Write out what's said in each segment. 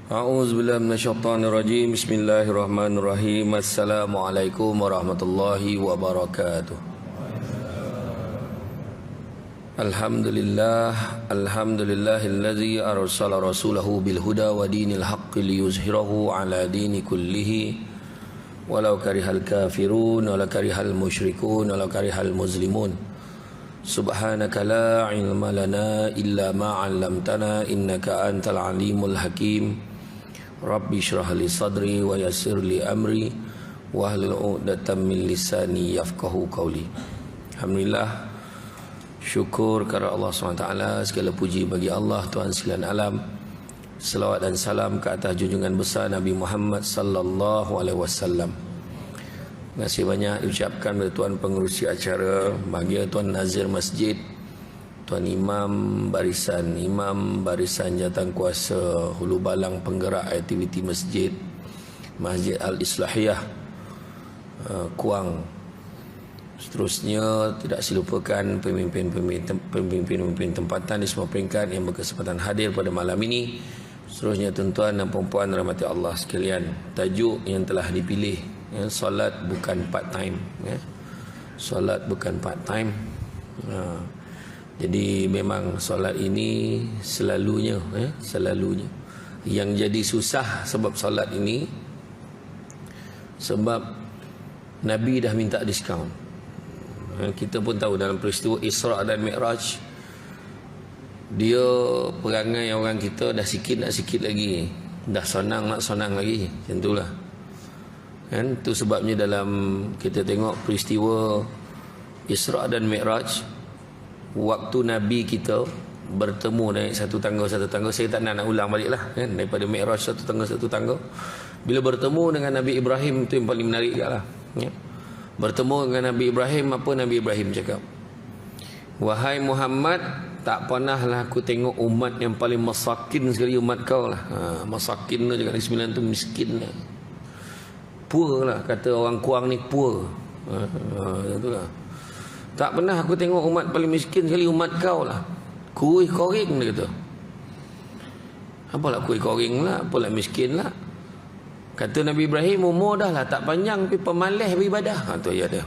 A'udzubillahi minasyaitonirrajim. Bismillahirrahmanirrahim. Assalamualaikum warahmatullahi wabarakatuh. Alhamdulillahillazi arsala rasulahu bil huda wa dinil haqqi liyuzhirahu ala dini kullihi walau karihal kafirun walau karihal musyrikun walau karihal muslimun. Subhanaka la ilma lana illa ma 'allamtana innaka antal alimul hakim. Rabbi shrah li sadri wa yassir li amri wahlul 'uqdatam min lisani yafqahu qawli. Alhamdulillah, syukur kepada Allah SWT. Segala puji bagi Allah, Tuhan sekalian alam. Selawat dan salam ke atas junjungan besar Nabi Muhammad sallallahu alaihi wasallam. Terima kasih banyak diucapkan kepada Tuan pengerusi acara, bahagia Tuan Nazir Masjid, Tuan Imam Barisan Jawatankuasa Hulu Balang Penggerak Aktiviti Masjid Al-Islahiyah Kuang. Seterusnya tidak silupakan pemimpin tempatan di semua peringkat yang berkesempatan hadir pada malam ini. Seterusnya tuan-tuan dan puan-puan rahmati Allah sekalian, tajuk yang telah dipilih, solat bukan part time, solat bukan part time. Jadi memang solat ini selalunya yang jadi susah sebab solat ini, sebab Nabi dah minta diskaun. Kita pun tahu dalam peristiwa Isra dan Mi'raj, dia perangai orang kita dah sikit nak sikit lagi, dah sonang nak sonang lagi, macam itulah kan. Itu sebabnya dalam kita tengok peristiwa Isra dan Mi'raj, waktu Nabi kita bertemu naik satu tangga, saya tak nak ulang balik lah kan, daripada Mi'raj satu tangga. Bila bertemu dengan Nabi Ibrahim, itu yang paling menarik lah ya. Bertemu dengan Nabi Ibrahim, apa Nabi Ibrahim cakap? Wahai Muhammad, tak pernahlah aku tengok umat yang paling masakin sekali umat kau lah. Masakin tu cakap sembilan tu miskin lah. Poor lah, kata orang Kuang ni poor. Itulah. Tak pernah aku tengok umat paling miskin sekali umat kau lah. Kuih koring dia kata. Apalah kuih koring lah, apalah miskin lah. Kata Nabi Ibrahim, umur dah lah tak panjang tapi pemalih beribadah. Tu ya dia.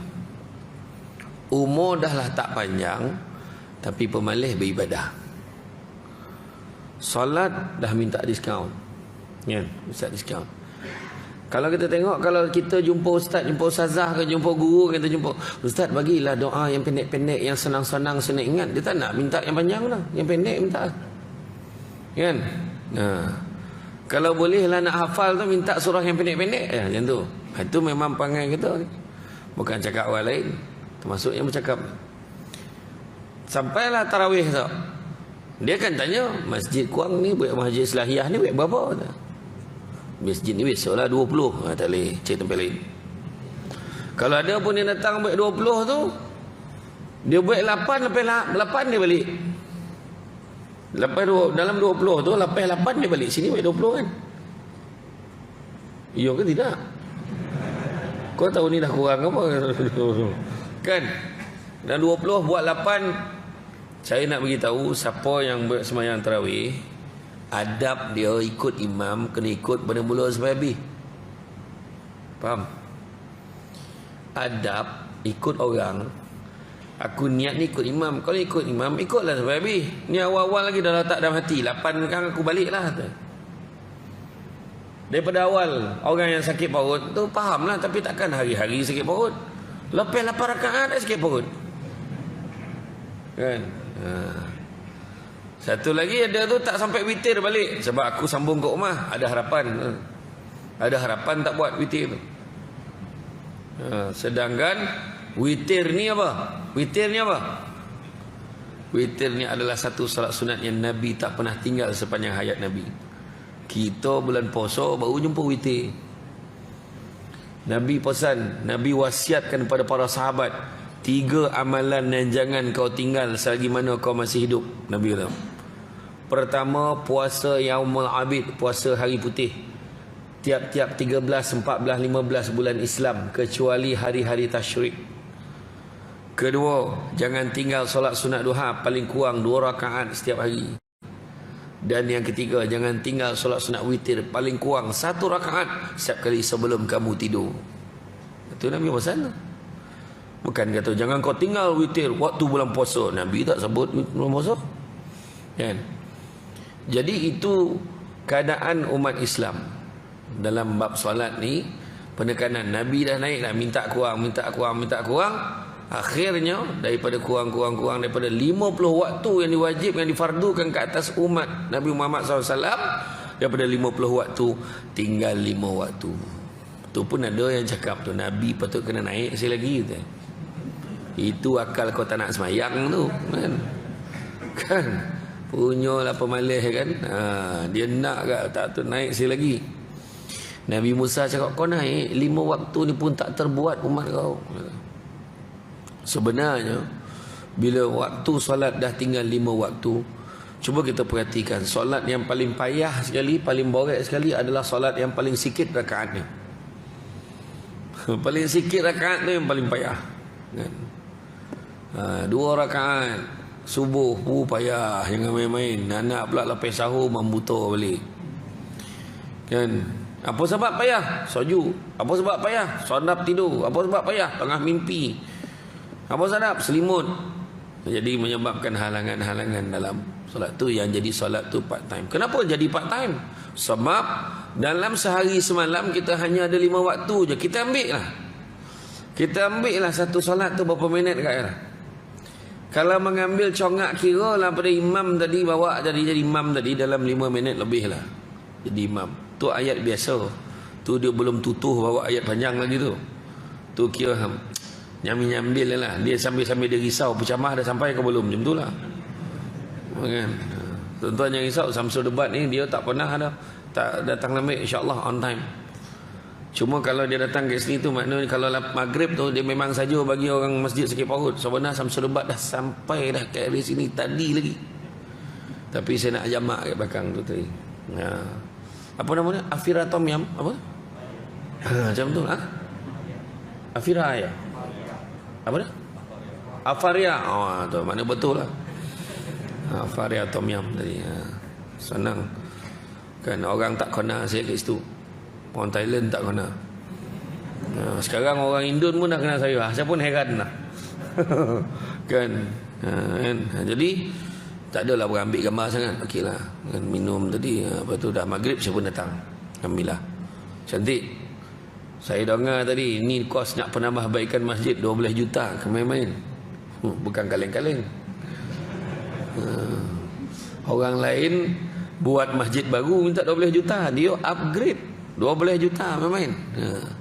Umur dah lah tak panjang tapi pemalih beribadah. Solat dah minta diskaun. Ya, minta diskaun. Kalau kita tengok, kalau kita jumpa ustaz, jumpa ustazah ke jumpa guru, kita jumpa ustaz, bagilah doa yang pendek-pendek, yang senang-senang, senang ingat. Dia tak nak minta yang panjang lah, yang pendek minta. Kan? Kalau bolehlah nak hafal tu, minta surah yang pendek-pendek ya, macam tu. Itu memang perangai kita ni. Bukan cakap orang lain, termasuk yang bercakap. Sampailah tarawih tu, dia akan tanya, Masjid Kuang ni, Masjid Islahiyah ni buat berapa? Masjid ni biasalah 20. Tak boleh cari tempat lain. Kalau ada pun yang datang buat 20 tu, dia buat 8, lepas 8 dia balik. Lepas dalam 20 tu, lepas 8 dia balik. Sini buat 20 kan? Ya ke tidak? Kau tahu ni dah kurang apa? Kan? Dan 20 buat 8. Saya nak beritahu siapa yang buat sembahyang tarawih, adab dia ikut imam kena ikut pada mula sampai habis. Faham? Adab ikut orang. Aku niat ni ikut imam. Kalau ikut imam, ikutlah sampai habis. Ni awal-awal lagi dah letak dalam hati, 8 kan aku balik lah. Daripada awal, orang yang sakit perut tu faham lah, tapi takkan hari-hari sakit perut. Lepas 8 rakaat dah sakit perut kan. Satu lagi ada tu tak sampai witir balik, sebab aku sambung ke rumah, ada harapan tak buat witir tu. Sedangkan witir ni apa? Witir ni adalah satu salat sunat yang Nabi tak pernah tinggal sepanjang hayat Nabi. Kita bulan puasa baru jumpa witir. Nabi pesan, Nabi wasiatkan kepada para sahabat, 3 amalan yang jangan kau tinggal selagi mana kau masih hidup. Nabi kata, pertama, puasa Yaumul Abid, puasa hari putih, tiap-tiap 13, 14, 15 bulan Islam, kecuali hari-hari tasyrik. Kedua, jangan tinggal solat sunat duha, paling kurang 2 rakaat setiap hari. Dan yang ketiga, jangan tinggal solat sunat witir paling kurang 1 rakaat setiap kali sebelum kamu tidur. Itu Nabi pesan. Bukan kata jangan kau tinggal witir waktu bulan puasa. Nabi tak sebut bulan puasa. Kan? Jadi itu keadaan umat Islam dalam bab solat ni. Penekanan Nabi dah naik dah, minta kurang. Akhirnya daripada kurang daripada 50 waktu yang diwajibkan, yang difardukan ke atas umat Nabi Muhammad SAW, daripada 50 waktu tinggal 5 waktu. Tu pun ada yang cakap tu Nabi patut kena naik sekali lagi tu. Itu akal kau tak nak semayang tu kan punyalah pemalih kan. Dia nak kat tak tu naik sekali lagi. Nabi Musa cakap kau naik 5 waktu ni pun tak terbuat umat kau. Sebenarnya bila waktu solat dah tinggal 5 waktu, cuba kita perhatikan, solat yang paling payah sekali, paling borek sekali adalah solat yang paling sikit rakaat ni. Paling sikit rakaat tu yang paling payah kan? 2 rakaat subuh payah, jangan main-main. Anak pula lepas sahur membuta balik kan. Apa sebab payah? Soju. Apa sebab payah? Sonap tidur. Apa sebab payah? Tengah mimpi. Apa sebab? Selimut. Jadi menyebabkan halangan-halangan dalam solat tu, yang jadi solat tu part time. Kenapa jadi part time? Sebab dalam sehari semalam kita hanya ada 5 waktu je. Kita ambil lah satu solat tu berapa minit kat dia. Kalau mengambil congak kira lah pada imam tadi, bawa jadi imam tadi dalam 5 minit lebih lah jadi imam. Tu ayat biasa. Tu dia belum tutuh bawa ayat panjang lagi tu. Tu kira nyambil lah. Dia sambil-sambil dia risau pencamah dah sampai ke belum, macam tu lah kan. Tuan-tuan yang risau Samsul Debat ni, dia tak pernah ada tak datang lambat, insyaAllah on time. Cuma kalau dia datang ke sini tu maknanya kalau maghrib tu dia memang saja bagi orang masjid sakit perut. Sebenarnya Samsul Debat dah sampai dah ke area sini tadi lagi, tapi saya nak jamak kat belakang tu tadi. Apa namanya? Afira Tom Yam apa? Macam tu lah. Afira ya. Apa dah? Afaria. Tu mana betul lah. Afaria Tom Yam tadi. Senang. Kan orang tak kena saya kat situ. Orang Thailand tak kena. Sekarang orang Indon pun dah kena saya. Saya pun heran lah. Kan. Jadi tak adalah berambil gambar sangat. Okeylah. Kan minum tadi. Lepas tu dah maghrib saya pun datang. Alhamdulillah. Cantik. Saya dengar tadi ni kos nak penambah baikan masjid 12 juta, main-main. Bukan kaleng-kaleng. Orang lain buat masjid baru minta 12 juta, dia upgrade 12 juta main-main.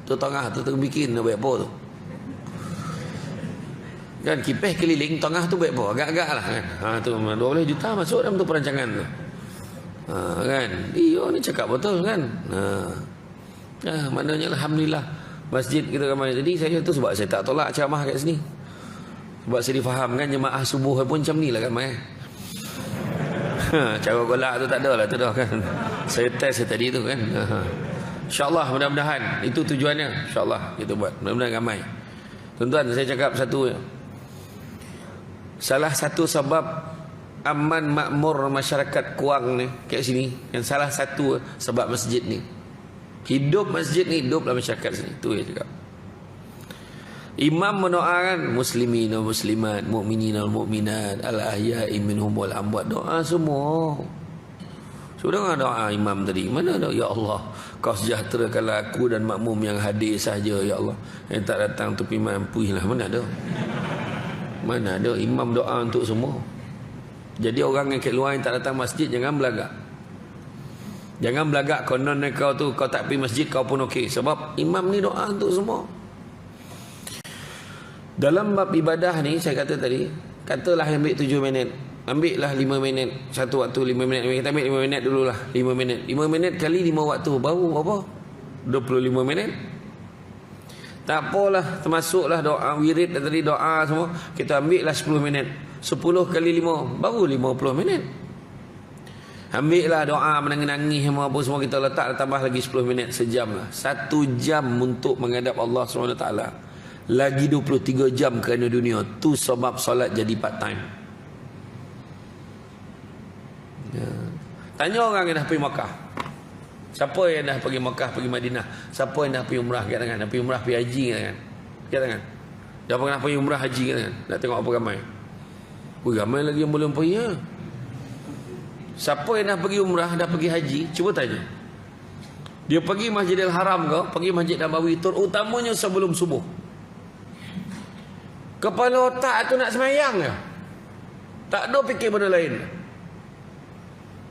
Tu tengah tu bikin baik apa tu. Kan kipas keliling tengah tu baik apa, agak-agak lah kan. Tu 12 juta masuk dalam tu perancangan tu. Kan. Dia ni cakap betul kan. Maknanya alhamdulillah masjid kita ramai. Jadi saya tu sebab saya tak tolak ceramah kat sini. Sebab saya difahamkan jemaah subuh pun macam ni lah ramai. Cara golak tu tak ada lah tu dah kan. Saya test tadi tu kan. InsyaAllah mudah-mudahan itu tujuannya. InsyaAllah kita buat. Mudah-mudahan ramai. Tuan-tuan saya cakap satu. Salah satu sebab aman makmur masyarakat Kuang ni kat sini, yang salah satu sebab masjid ni. Hidup masjid ni, hiduplah masyarakat sini. Itu dia cakap. Imam mendoakan muslimin wal muslimat, mukminin wal mukminat, al-ahya'i minhum wal amwat. Doa semua. Sudah doa imam tadi. Mana doa? Ya Allah, kau sejahterakanlah aku dan makmum yang hadir sahaja ya Allah. Yang tak datang tu mampuilah. Mana ada? Mana ada imam doa untuk semua. Jadi orang yang kat luar yang tak datang masjid jangan belagak. Jangan belagak konon kau tu kau tak pergi masjid kau pun okey, sebab imam ni doa untuk semua. Dalam bab ibadah ni saya kata tadi, katalah ambil 7 minit, ambillah 5 minit, satu waktu 5 minit. Kita ambil 5 minit dululah, 5 minit. 5 minit kali 5 waktu baru apa? 25 minit. Tak apalah, termasuklah doa wirid tadi, doa semua. Kita ambillah 10 minit. 10 kali 5 baru 50 minit. Ambillah doa menangis-nangis apa semua kita letak, tambah lagi 10 minit, sejam lah. 1 jam untuk menghadap Allah SWT. Lagi 23 jam kerana dunia. Tu sebab solat jadi part time. Ya. Tanya orang yang dah pergi Makkah. Siapa yang dah pergi Makkah, pergi Madinah? Siapa yang dah pergi umrah? Angkat tangan. Dah pergi umrah, pergi haji? Angkat tangan. Dah pernah pergi umrah, haji? Nak tengok apa ramai? Ramai lagi yang belum pergi. Siapa yang dah pergi umrah, dah pergi haji? Cuba tanya. Dia pergi Masjidil Haram ke? Pergi Masjid Nabawi, terutamanya sebelum subuh. Kepala otak tu nak semayang ke? Tak ada fikir benda lain.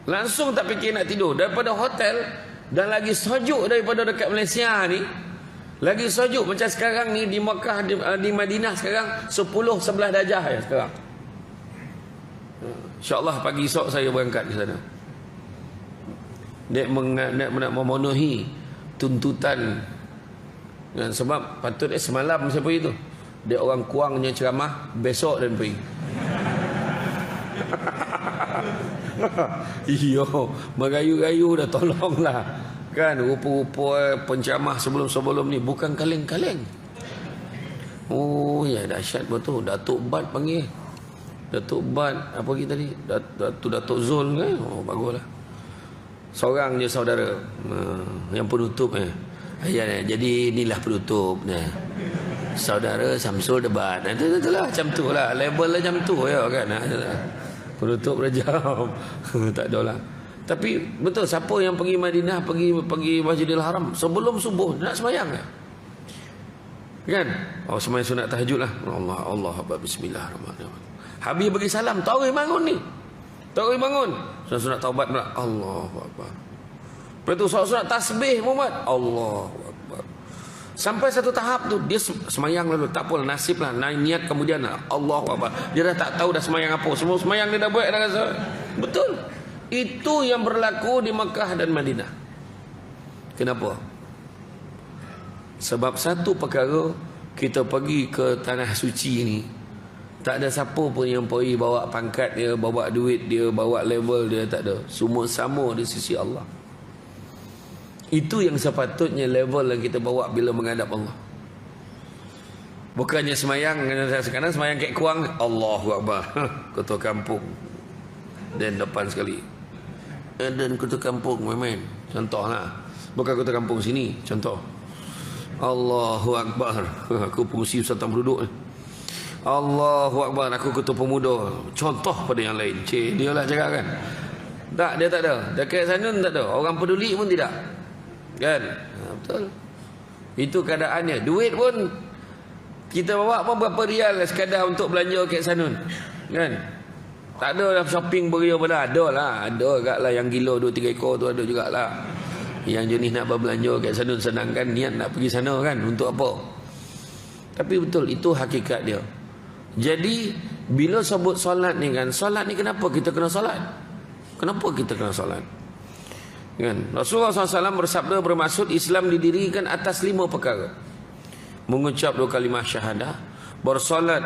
Langsung tak fikir nak tidur. Daripada hotel, dan lagi sejuk daripada dekat Malaysia ni. Lagi sejuk macam sekarang ni di Makkah, di Madinah sekarang 10-11 darjah ya sekarang. InsyaAllah pagi esok saya berangkat ke sana. Dia nak memenuhi tuntutan. Sebab patut semalam saya pergi tu. Dia orang Kuangnya ceramah, besok dan pergi. Iyo, merayu-rayu dah tolonglah. Kan, rupa-rupa penceramah sebelum-sebelum ni bukan kaleng-kaleng. Oh ya, dahsyat betul. Datuk Bat panggil. Datuk Bat, apa kita tadi? Datuk Zul kan? Oh, baguslah. Seorang je saudara yang penutup jadi inilah penutup saudara Samsul Debat. Itulah macam tu lah. Label lah macam tu ya kan. Penutup rejam. Tak ada lah. Tapi betul, siapa yang pergi Madinah, pergi Masjidil Haram sebelum subuh nak sembahyang kan? Oh, sembahyang sunat tahajud lah. Allah bismillahirrahmanirrahim. Habis bagi salam, tahu bangun ni. Tahu bangun. Sunat taubat pula. Allahu akbar. Lepas tu sunat tasbih Muhammad. Allahu akbar. Sampai satu tahap tu dia semayang lalu, tak apa nasib lah, niat kemudian Allahu akbar. Dia dah tak tahu dah semayang apa. Semua semayang dia dah buat dah rasa. Betul. Itu yang berlaku di Makkah dan Madinah. Kenapa? Sebab satu perkara, kita pergi ke tanah suci ni, tak ada siapa pun yang pergi bawa pangkat dia, bawa duit dia, bawa level dia, tak ada. Semua sama di sisi Allah. Itu yang sepatutnya level yang kita bawa bila menghadap Allah. Bukannya semayang, sekarang semayang kayak Kuang, Allahu akbar. Ketua kampung. Dan depan sekali. Dan ketua kampung, main-main. Contohlah. Bukan ketua kampung sini, contoh. Allahu akbar. Aku pengurusi Sultan Penduduk ni. Allahu akbar, aku ketua pemuda. Contoh pada yang lain. Dia lah cakap kan. Tak, dia tak ada. Dekat sana tak ada. Orang peduli pun tidak. Kan? Betul. Itu keadaannya. Duit pun kita bawa pun berapa rial sekadar untuk belanja kat sana. Kan? Tak ada lah shopping beria pada. Ada lah. Ada agak lah yang gila 2-3 ekor tu ada jugalah. Yang jenis nak berbelanja kat sana, senangkan niat nak pergi sana kan. Untuk apa? Tapi betul, itu hakikat dia. Jadi bila sebut solat ni kan, solat ni kenapa kita kena solat? Kenapa kita kena solat? Kan? Rasulullah SAW bersabda, bermaksud Islam didirikan atas 5 perkara. Mengucap 2 kalimah syahadah, bersolat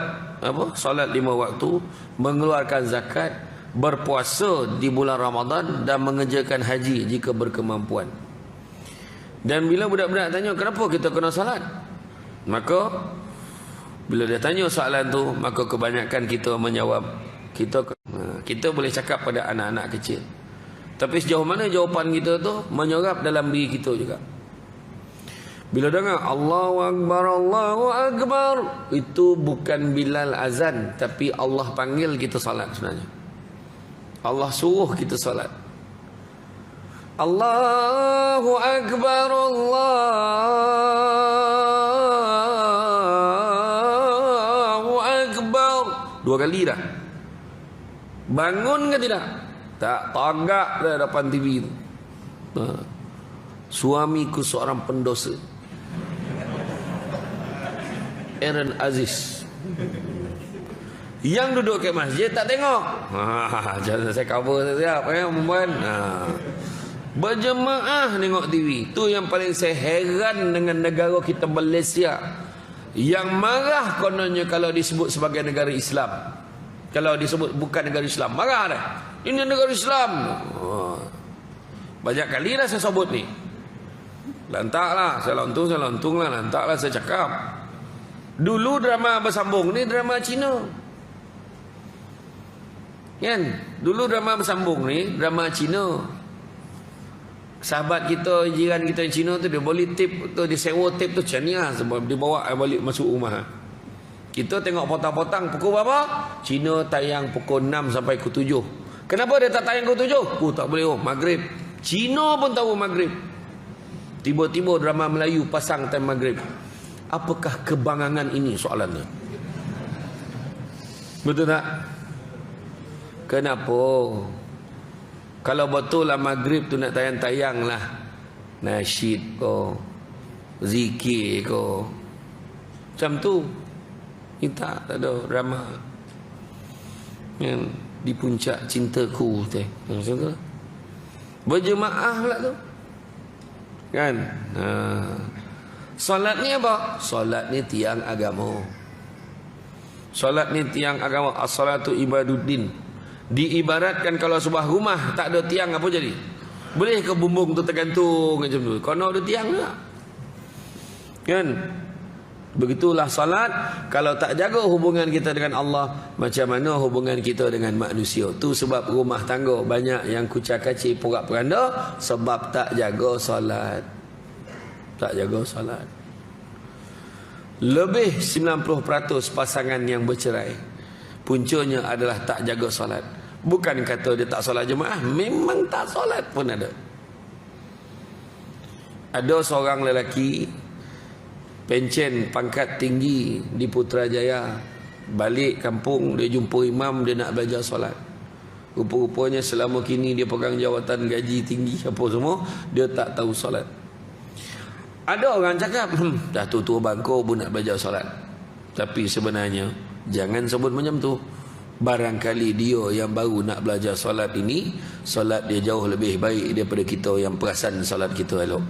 solat 5 waktu, mengeluarkan zakat, berpuasa di bulan Ramadan, dan mengerjakan haji jika berkemampuan. Dan bila budak-budak tanya kenapa kita kena solat, maka bila dia tanya soalan tu, maka kebanyakan kita menjawab. Kita boleh cakap pada anak-anak kecil, tapi sejauh mana jawapan kita tu menyerap dalam diri kita juga. Bila dengar Allahu Akbar, Allahu Akbar, itu bukan Bilal azan, tapi Allah panggil kita salat sebenarnya. Allah suruh kita salat. Allahu Akbar, Allahu Akbar. 2 kali dah. Bangun ke tidak? Tak, tagak dah depan TV tu. Suamiku seorang pendosa, Aaron Aziz, yang duduk ke masjid tak tengok. Jangan saya cover siap perempuan. Berjemaah tengok TV. Tu yang paling saya heran dengan negara kita Malaysia, yang marah kononnya kalau disebut sebagai negara Islam. Kalau disebut bukan negara Islam, marah dah. Ini negara Islam. Banyak kali dah saya sebut ni. Lantaklah, saya lontung lah. Lantaklah saya cakap. Dulu drama bersambung ni drama Cina. Kan? Dulu drama bersambung ni, drama Cina. Sahabat kita, jiran kita yang Cina tu, dia beli tip tu, dia sewa tip tu macam ni lah, sebab dia bawa balik masuk rumah. Kita tengok potang-potang pukul berapa? Cina tayang pukul 6 sampai pukul 7. Kenapa dia tak tayang pukul 7? Tak boleh, maghrib. Cina pun tahu maghrib. Tiba-tiba drama Melayu pasang time maghrib. Apakah kebangangan ini soalannya? Betul tak? Kenapa? Kalau betul lah maghrib tu nak tayang-tayang lah nasyid ko, zikir ko, macam tu. Kita tak ada drama yang di puncak cintaku tu, macam tu. Berjemaah pula tu, kan? Solat ni apa? Solat ni tiang agama. Solat ni tiang agama. As-salatu ibaduddin. Diibaratkan kalau sebuah rumah tak ada tiang, apa jadi? Boleh ke bumbung tu tergantung macam tu? Kalau ada tiang tak? Kan? Begitulah salat. Kalau tak jaga hubungan kita dengan Allah, macam mana hubungan kita dengan manusia? Tu sebab rumah tangga banyak yang kucak-kacir, porak-poranda, sebab tak jaga salat. Tak jaga salat. Lebih 90% pasangan yang bercerai, puncanya adalah tak jaga solat. Bukan kata dia tak solat jemaah, memang tak solat pun ada. Ada seorang lelaki pencen pangkat tinggi di Putrajaya, balik kampung dia jumpa imam, dia nak belajar solat. Rupa-rupanya selama kini dia pegang jawatan gaji tinggi apa semua, dia tak tahu solat. Ada orang cakap, dah tua-tua bangkau pun nak belajar solat. Tapi sebenarnya jangan sebut macam tu. Barangkali dia yang baru nak belajar solat ini, solat dia jauh lebih baik daripada kita yang perasan solat kita elok.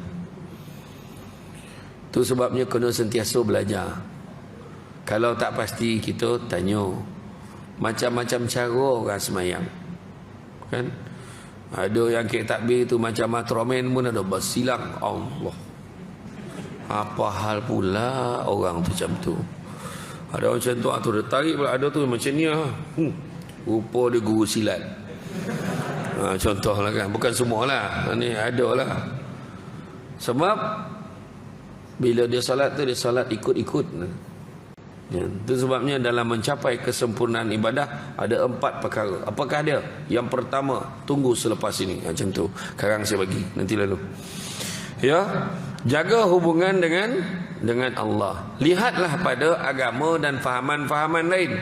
Tu sebabnya kena sentiasa belajar. Kalau tak pasti, kita tanya. Macam-macam cara orang semayang, kan? Ada yang kek takbir tu macam matromen pun ada, bersilang. Allah, apa hal pula orang tu macam tu? Ada macam tu, atau dia tarik pula. Ada tu macam ni lah. Rupa dia guru silat. Contoh lah kan. Bukan semua lah. Ni ada lah. Sebab bila dia salat tu, dia salat ikut-ikut. Ya, itu sebabnya dalam mencapai kesempurnaan ibadah ada 4 perkara. Apakah dia? Yang pertama, tunggu selepas ini. Macam tu. Sekarang saya bagi. Nanti lalu. Ya, jaga hubungan dengan Allah. Lihatlah pada agama dan fahaman-fahaman lain.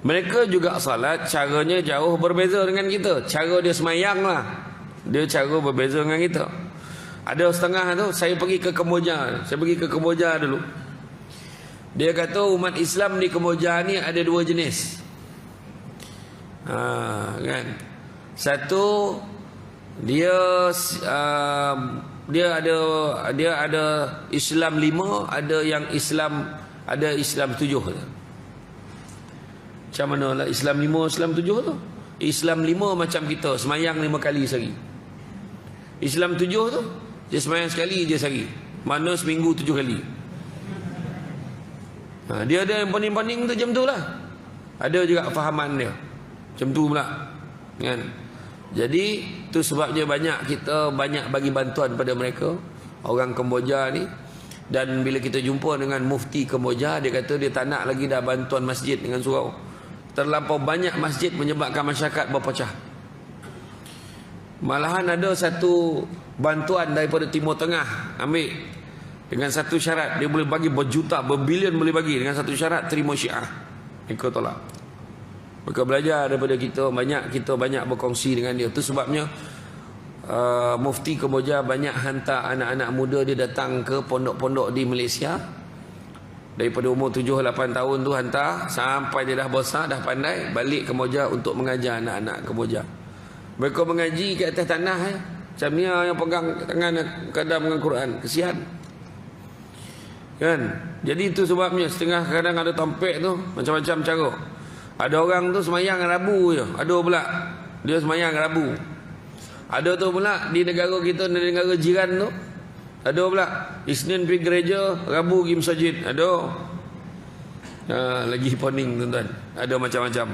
Mereka juga salat, caranya jauh berbeza dengan kita. Cara dia semayang lah, dia cara berbeza dengan kita. Ada setengah tu, saya pergi ke Kemboja. Saya pergi ke Kemboja dulu. Dia kata umat Islam di Kemboja ni ada 2 jenis. Kan? Satu, dia ada Islam 5, ada yang Islam 7. Macam mana lah Islam 5, Islam 7 tu? Islam 5 macam kita, semayang 5 kali sehari. Islam 7 tu, dia semayang sekali je sehari. Mana seminggu 7 kali. Dia ada yang pening-pening tu macam tu lah. Ada juga fahaman dia macam tu pula, kan? Jadi tu sebabnya kita banyak bagi bantuan pada mereka, orang Kemboja ni. Dan bila kita jumpa dengan mufti Kemboja, dia kata dia tak nak lagi dah bantuan masjid dengan surau. Terlampau banyak masjid menyebabkan masyarakat berpecah. Malahan ada satu bantuan daripada Timur Tengah ambil dengan satu syarat, dia boleh bagi berjuta, berbilion boleh bagi, dengan satu syarat, terima Syiah. Mereka tolak. Mereka belajar daripada kita banyak berkongsi dengan dia. Itu sebabnya mufti Kemboja banyak hantar anak-anak muda dia datang ke pondok-pondok di Malaysia. Daripada umur 7-8 tahun tu hantar sampai dia dah besar, dah pandai, balik Kemboja untuk mengajar anak-anak Kemboja. Mereka mengaji ke atas tanah macam ni yang pegang tangan kadang dengan Quran. Kesian, kan? Jadi itu sebabnya setengah kadang ada tampek tu macam-macam cara. Ada orang tu semayang Rabu je, ada pula dia semayang Rabu. Ada tu pula di negara kita, di negara jiran tu, ada pula Isnin pergi gereja, Rabu pergi masjid. Ada lagi poning tuan-tuan. Ada macam-macam.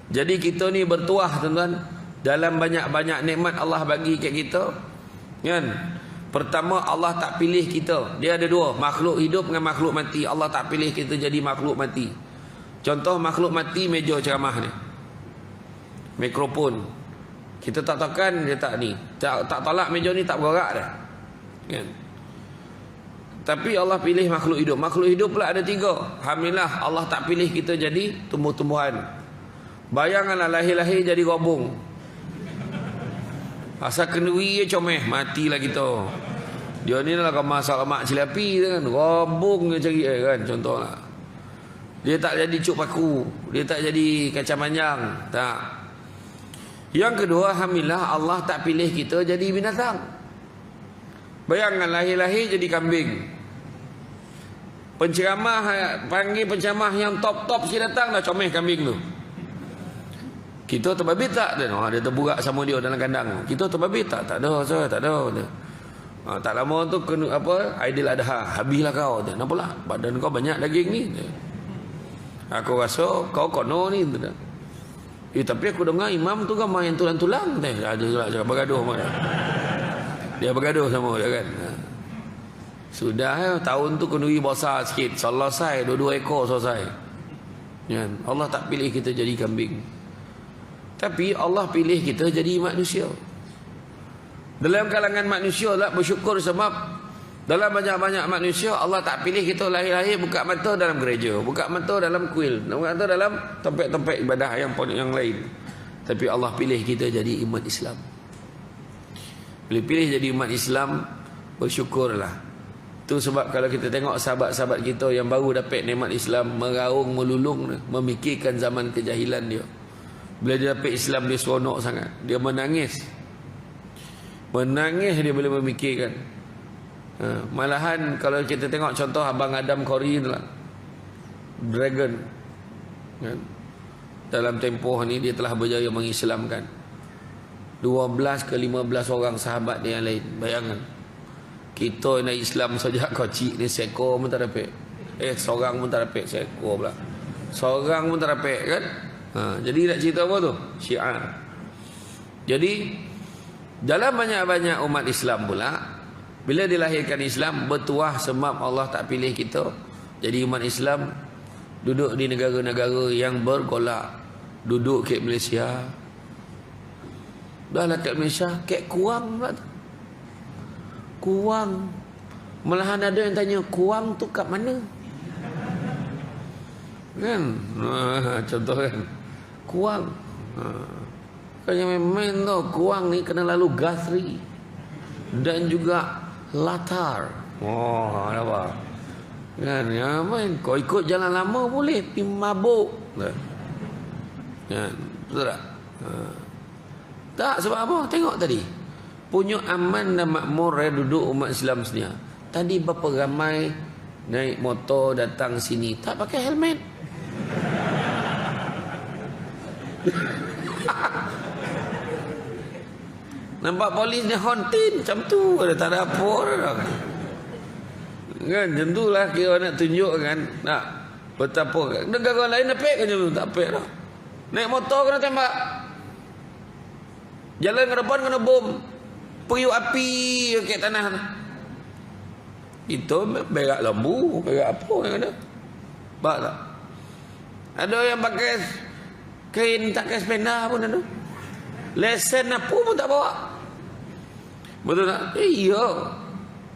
Jadi kita ni bertuah tuan-tuan, dalam banyak-banyak nikmat Allah bagi kat kita, kan? Pertama, Allah tak pilih kita. Dia ada dua, makhluk hidup dengan makhluk mati. Allah tak pilih kita jadi makhluk mati. Contoh makhluk mati, meja ceramah ni, mikrofon. Kita tak tekan, dia tak ni. Tak tolak meja ni, tak bergerak dah, kan? Tapi Allah pilih makhluk hidup. Makhluk hidup pula ada tiga. Alhamdulillah, Allah tak pilih kita jadi tumbuh-tumbuhan. Bayangkanlah lahir-lahir jadi robong. Asal kenduri je comeh, matilah kita. Dia ni lah masak lemak cilapi kan, robong dia cari kan, contohlah. Dia tak jadi cuk paku, dia tak jadi kacang panjang, tak. Yang kedua, alhamdulillah Allah tak pilih kita jadi binatang. Bayangkan lahir-lahir jadi kambing. Penceramah panggil penceramah yang top-top sikit datang dah comeh kambing tu. Kita terbabit tak? Dia terburak sama dia dalam kandang. Kita terbabit tak? Tak ada, saya tak ada. Tak lama tu kena apa? Aidiladha, habislah kau. Nampalah badan kau banyak daging ni. Aku rasa kau kono ni. Tapi aku dengar imam tu kan main tulang-tulang. Ada juga bergaduh mana. Dia bergaduh sama dia kan. Sudah tahun tu kenduri besar sikit, selesai 22 ekor selesai. Kan? Allah tak pilih kita jadi kambing. Tapi Allah pilih kita jadi manusia. Dalam kalangan manusia lah bersyukur sebab dalam banyak-banyak manusia Allah tak pilih kita lahir-lahir buka mata dalam gereja, buka mata dalam kuil, buka mata dalam tempat-tempat ibadah yang lain. Tapi Allah pilih kita jadi umat Islam. Bila pilih jadi umat Islam, bersyukurlah. Itu sebab kalau kita tengok sahabat-sahabat kita yang baru dapat nikmat Islam, meraung melulung, memikirkan zaman kejahilan dia. Bila dia dapat Islam, dia seronok sangat. Dia menangis. Menangis dia bila memikirkan. Malahan kalau kita tengok contoh Abang Adam Khori lah, Dragon, kan? Dalam tempoh ni dia telah berjaya mengislamkan 12 ke 15 orang sahabat dia yang lain. Bayangkan, kita nak Islam saja kocik ni seekor pun tak dapat. Seorang pun tak dapat, seekor pula. Seorang pun tak dapat, kan? Jadi nak cerita apa tu? Syiar. Jadi dalam banyak-banyak umat Islam pula, bila dilahirkan Islam, bertuah sebab Allah tak pilih kita jadi umat Islam, duduk di negara-negara yang bergolak. Duduk ke Malaysia, dah lah kat Malaysia, kat Kuang pula tu. Kuang. Malahan ada yang tanya, Kuang tu kat mana? Kan? Contoh kan, Kuang. Kan yang main tu, Kuang ni kena lalu Guthrie dan juga Latar. Apa? Kan? Ya main. Kau ikut jalan lama boleh, pergi mabuk. Kan? Betul tak? Tak, sebab apa? Tengok tadi. Punya aman dan makmur duduk umat Islam sedia. Tadi berapa ramai naik motor datang sini tak pakai helmet. Nampak polis ni hontin macam tu, ada tak ada apa dah. Kan macam tulah kira nak tunjuk kan, nak betapa negara lain dapat kan macam tu, tak dapat dah. Naik motor kena tembak. Jalan ke depan kena bom. Periuk api kat tanah. Itu berak lembu, berak apa yang ada. Bak tak? Ada yang pakai kain tak pakai sepeda pun ada. Lesen apa pun tak bawa. Betul tak? Iya.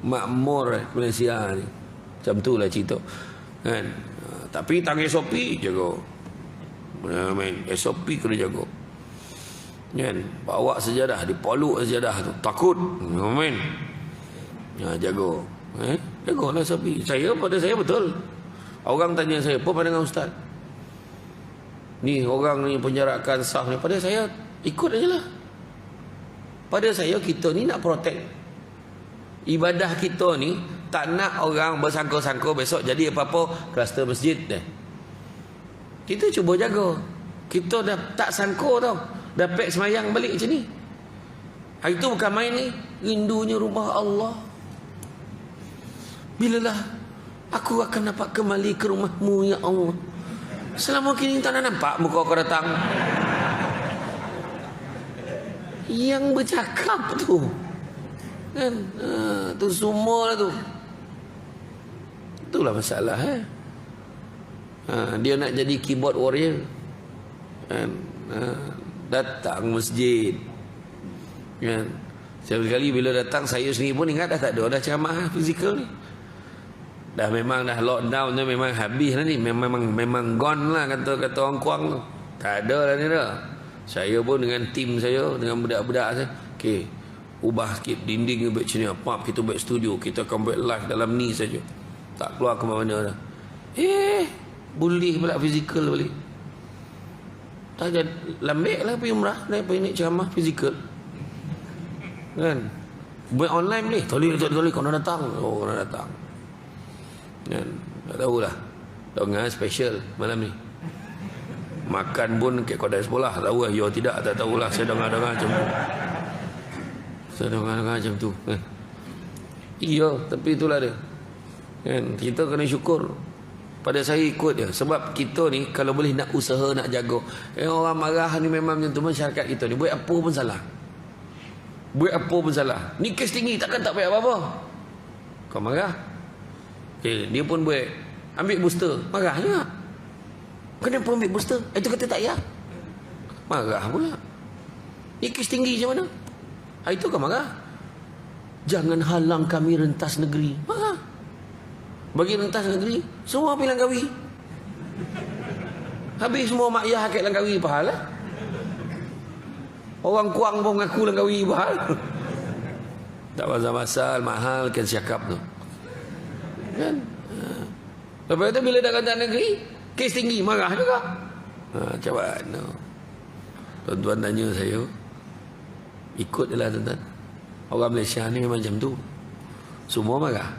Makmur Malaysia ni. Macam tu lah cerita. Kan? Tapi tangan SOP jaga. Main SOP kena jaga. Kan? Bawa sejadah, dipoluk sejadah tu. Takut. Main. Jaga. Jagalah SOP. Pada saya betul. Orang tanya saya, apa pandangan Ustaz? Ni orang ni penjarakan sah ni. Pada saya, ikut aja lah. Pada saya, kita ni nak protect ibadah kita ni. Tak nak orang bersangka-sangka besok jadi apa-apa kluster masjid dah. Kita cuba jaga. Kita dah tak sangka tau, dapat semayang balik macam ni. Hari tu bukan main ni. Rindunya rumah Allah. Bilalah aku akan dapat kembali ke rumahmu ya Allah. Selama kini tak nak nampak muka kau datang. Yang bercakap tu kan, tu semua tu. Itulah masalah dia nak jadi keyboard warrior kan, datang masjid kan. Sekali bila datang, saya sendiri pun ingat dah tak ada ceramah fizikal ni. Dah memang dah lockdown tu, memang habis lah ni. Memang gone lah kata orang Kuang tu. Tak ada lah ni dah. Saya pun dengan tim saya, dengan budak-budak saya, okey, ubah sikit dinding back sini, apa kita back studio, kita akan back live dalam ni saja. Tak keluar ke mana dah. Boleh pula fizikal balik. Tak jadi lambek lah pergi umrah, pergi naik ceramah fizikal kan. Buat online boleh. Tolong kau nak datang. Kau nak datang kan. Tak tahulah dengar special malam ni. Makan pun kat kedai sekolah. Tahu lah, yo tidak, tak tahulah. Saya dengar macam tu. Macam tu kan. Iya, tapi itulah dia kan. Kita kena syukur. Pada saya ikut dia. Sebab kita ni kalau boleh nak usaha, nak jaga. Orang marah ni memang macam tu. Masyarakat kita ni buat apa pun salah. Ni kes tinggi, takkan tak payah apa-apa. Kau marah. Dia pun buat, ambil booster, marah juga. Kenapa ambil booster? Itu kata tak payah. Marah pula. Ni kes tinggi macam mana? Itu kau marah. Jangan halang kami rentas negeri. Marah. Bagi rentas negeri, semua pergi Langkawi. Habis semua mak ayah kat Langkawi, pahala. Orang Kuang pun mengaku Langkawi, pahala. Tak pasal-pasal, mahal kan siakap tu kan. Lepas tu bila dah rentas negeri, kes tinggi, marah juga. Macam mana? Tuan-tuan tanya saya, ikut je lah tuan-tuan. Orang Malaysia ni memang macam tu. Semua marah.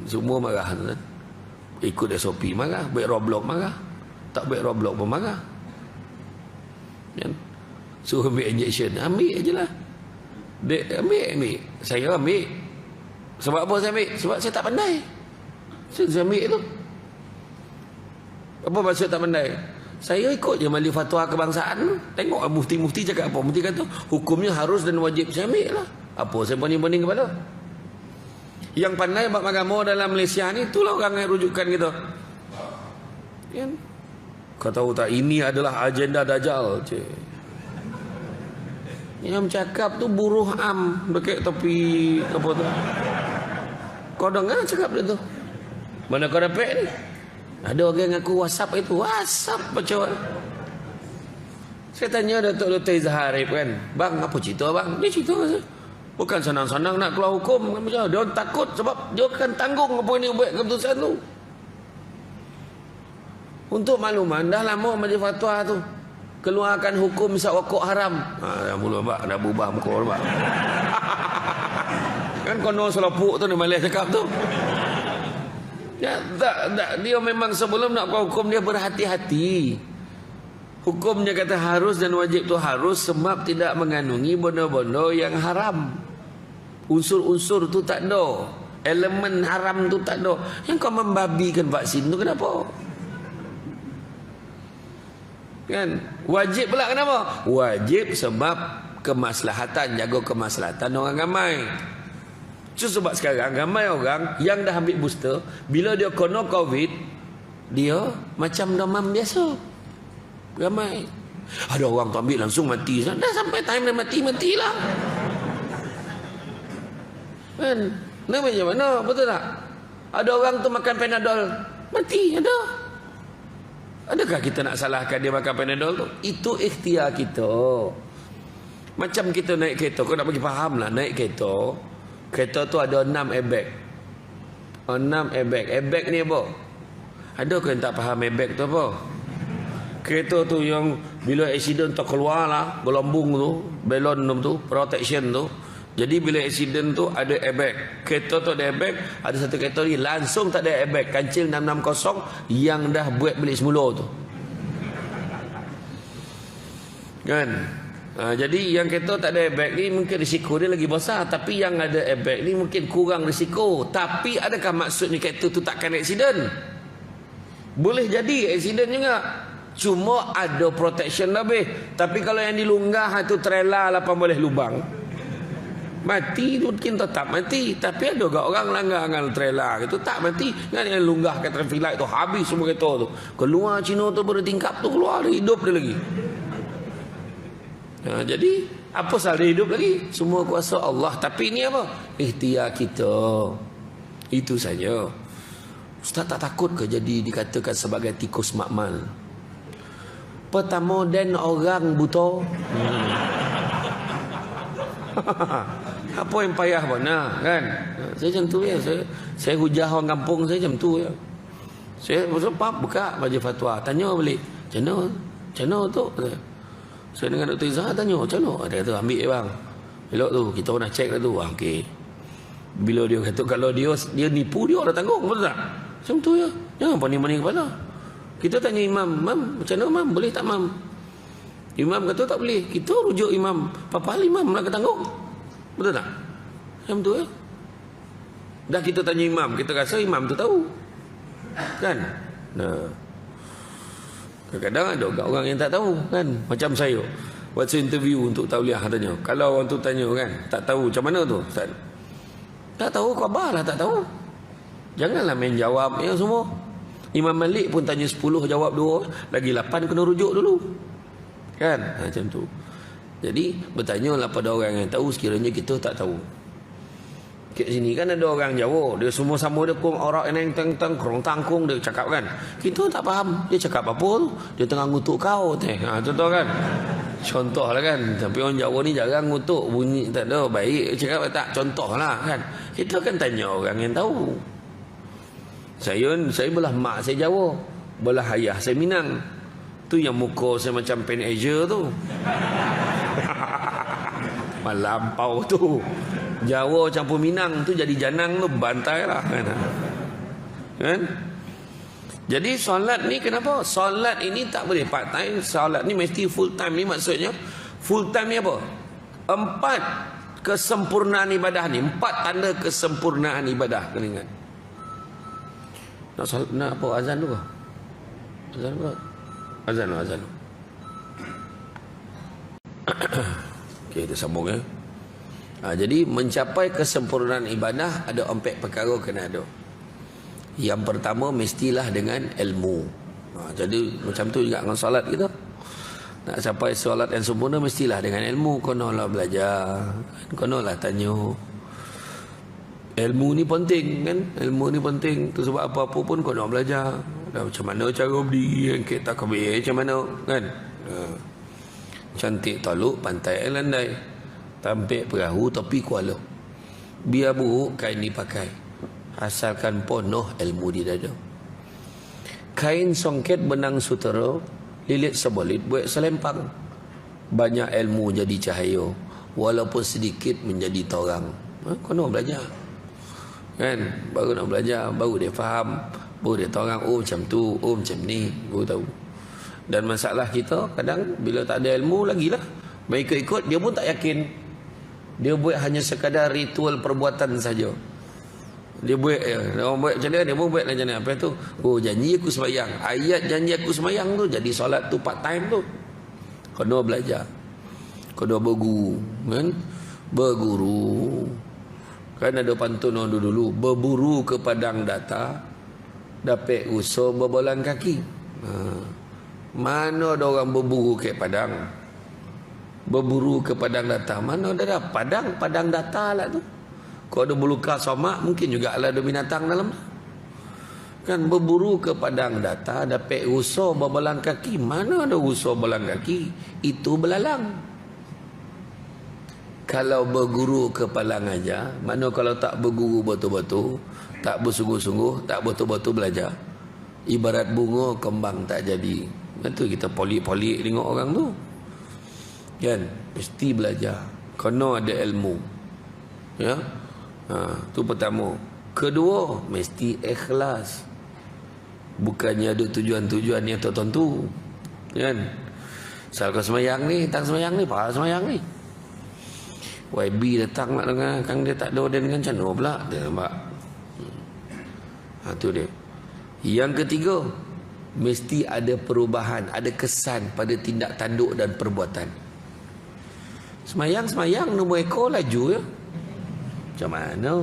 Semua marah tuan. Ikut SOP marah, baik Roblox marah, tak baik Roblox pun marah kan. Suruh ambil injection, ambil je lah. Ambil. Saya ambil. Sebab apa saya ambil? Sebab saya tak pandai. Saya ambil tu. Apa maksud tak pandai? Saya ikut je majlis fatwa kebangsaan. Tengok mufti-mufti cakap apa. Mufti kata hukumnya harus dan wajib. Saya ambil lah. Apa saya banding-banding kepala? Yang pandai bab agama dalam Malaysia ni, itulah orang yang rujukan kita kan. Kau tahu tak, ini adalah agenda Dajjal. Yang cakap tu buruh am dekat tepi apa tu. Kau dengar cakap dia tu? Mana kau dapat ni? Ada orang ngaku WhatsApp itu. WhatsApp macam mana? Saya tanya Datuk Izharif kan, bang apa cerita bang? Dia cerita saya, bukan senang-senang nak keluar hukum. Macam dia takut sebab dia akan tanggung apa yang dia buat keputusan tu. Untuk makluman, dah lama majlis fatwa tu keluarkan hukum isap rokok haram. Dah mula bak, dah berubah muka bak. Kan kono selopuk tu ni Malaysia cakap tu. Ya, tak, dia memang sebelum nak keluar hukum dia berhati-hati. Hukumnya kata harus dan wajib tu harus sebab tidak mengandungi benda-benda yang haram. Unsur-unsur tu tak ada. Elemen haram tu tak ada. Yang kau membabikan vaksin tu kenapa? Kan? Wajib pula kenapa? Wajib sebab kemaslahatan, jaga kemaslahatan orang ramai. Sebab sekarang ramai orang yang dah ambil booster, bila dia kena COVID, dia macam demam biasa. Ramai. Ada orang tu ambil langsung mati. Dah sampai time dia matilah. Kan? Nah, macam mana? Betul tak? Ada orang tu makan Panadol, mati. Ada. Adakah kita nak salahkan dia makan Panadol tu? Itu ikhtiar kita. Macam kita naik kereta, kau nak bagi faham lah, naik kereta. Kereta tu ada 6 airbag. 6 airbag. Airbag ni apa? Ada kau yang tak faham airbag tu apa? Kereta tu yang bila accident tu keluar lah, gelombung tu, balon tu, protection tu. Jadi bila accident tu ada airbag. Kereta tu ada airbag, ada satu kereta ni langsung tak ada airbag. Kancil 660 yang dah buat balik semula tu. Kan? Jadi yang kereta tak ada airbag ni mungkin risiko dia lagi besar. Tapi yang ada airbag ni mungkin kurang risiko. Tapi adakah maksudnya kereta tu takkan accident? Boleh jadi accident juga. Cuma ada protection lebih. Tapi kalau yang dilunggah itu trailer 18 lubang, mati tu mungkin tetap mati. Tapi ada juga orang langgar dengan trailer itu tak mati. Kan yang lunggah ke traffic light tu habis semua kereta tu. Keluar Cina tu bertingkap tu keluar dia hidup dia lagi. Jadi apa salah dia hidup lagi? Semua kuasa Allah. Tapi ini apa? Ikhtiar kita. Itu saja. Ustaz tak takut ke jadi dikatakan sebagai tikus makmal? Pertama dan orang buta. Apa yang payah mana kan? Saya macam tu ya. Saya hujah orang kampung saya macam tu ya. Saya buka baju fatwa, tanya balik. Macam mana tu? Saya dengan Dr. Izzah tanya, macam mana? Dia kata ambil bang. Elok tu kita nak check lah tu. Okey. Bila dia kata kalau dia nipu dia dah tanggung, betul tak? Macam tu ya. Jangan panik-panik kepala. Kita tanya imam, "Mam, macam mana mam? Boleh tak mam?" Imam kata tak boleh. Kita rujuk imam. Papa imam nak tanggung. Betul tak? Macam tu ya. Dah kita tanya imam, kita rasa imam tu tahu. Kan? Nah. Kadang-kadang ada orang yang tak tahu kan. Macam saya. Waktu interview untuk tauliah tanya. Kalau orang tu tanya kan, tak tahu macam mana tu? Tak tahu, khabar lah tak tahu. Janganlah main jawab ya semua. Imam Malik pun tanya 10 jawab 2, lagi 8 kena rujuk dulu. Kan? Macam tu. Jadi bertanyalah pada orang yang tahu sekiranya kita tak tahu. Kat sini kan ada orang Jawa, dia semua sama dia kong orang eneng teng krong tangkung dia cakap kan. Kita tak faham dia cakap apa tu. Dia tengah ngutuk kau teh. Contoh kan. Contohlah kan. Tapi orang Jawa ni jarang ngutuk, bunyi tak ada baik cakap tak, contohlah kan. Kita kan tanya orang yang tahu. Saya belah mak saya Jawa, belah ayah saya Minang. Tu yang muka saya macam Pan Asia tu. Melampau tu. Jawa campur Minang tu jadi janang tu bantai lah kan? Jadi solat ni kenapa? Solat ini tak boleh part time. Solat ni mesti full time. Ni maksudnya full time ni apa? 4 kesempurnaan ibadah ni. 4 tanda kesempurnaan ibadah. Kena ingat. Nak apa? Azan tu ke? Azan ke? Azan. Okey, kita sambung ya. Jadi mencapai kesempurnaan ibadah ada 4 perkara kena ada. Yang pertama mestilah dengan ilmu. Jadi macam tu juga dengan solat kita. Nak capai solat yang sempurna mestilah dengan ilmu. Konolah belajar, konolah tanya. Ilmu ni penting kan? Ilmu ni penting. Tu sebab apa-apa pun kono belajar. Macam mana cara berdiri, angkat takbir macam mana kan? Cantik taluk, pantai landai. Tampik perahu topi kuala. Biar buruk kain dipakai, asalkan penuh ilmu di dada. Kain songket benang sutera, lilit sebelit buat selempang. Banyak ilmu jadi cahaya, walaupun sedikit menjadi torang. Kena belajar kan? Baru nak belajar, baru dia faham, baru dia torang. Oh macam tu, oh macam ni, baru tahu. Dan masalah kita kadang bila tak ada ilmu lagilah, mereka ikut dia pun tak yakin. Dia buat hanya sekadar ritual perbuatan saja. Dia buat orang buat macam mana, dia pun buat macam mana. Apa tu? Oh janji aku sembahyang. Ayat janji aku sembahyang tu jadi solat tu part time tu. Kena belajar. Kena berguru kan? Berguru. Kan ada pantun orang dulu, berburu ke padang data, dapat usaha berbolan kaki. Mana ada orang berburu ke padang? Berburu ke padang data. Mana ada padang data lah tu. Kalau ada belukar somak, mungkin juga ada binatang dalam. Kan berburu ke padang data, dapat usaha berbolan kaki. Mana ada usaha berbolan kaki? Itu belalang. Kalau berguru ke palang aja, mana kalau tak berguru betul-betul, tak bersungguh-sungguh, tak betul-betul belajar. Ibarat bunga kembang tak jadi. Itu kita polik-polik tengok orang tu. Kan? Mesti belajar. Kena ada ilmu. Ya? Tu pertama. Kedua, mesti ikhlas. Bukannya ada tujuan-tujuan yang tertentu. Kan? Asal kau semayang ni, tak semayang ni, apa semayang ni? YB datang nak dengar, Kang dia tak ada dan kan macam mana pula? Dia nampak. Tu dia. Yang ketiga, mesti ada perubahan, ada kesan pada tindak tanduk dan perbuatan. Semayang nombor ekor laju ya. Macam mana?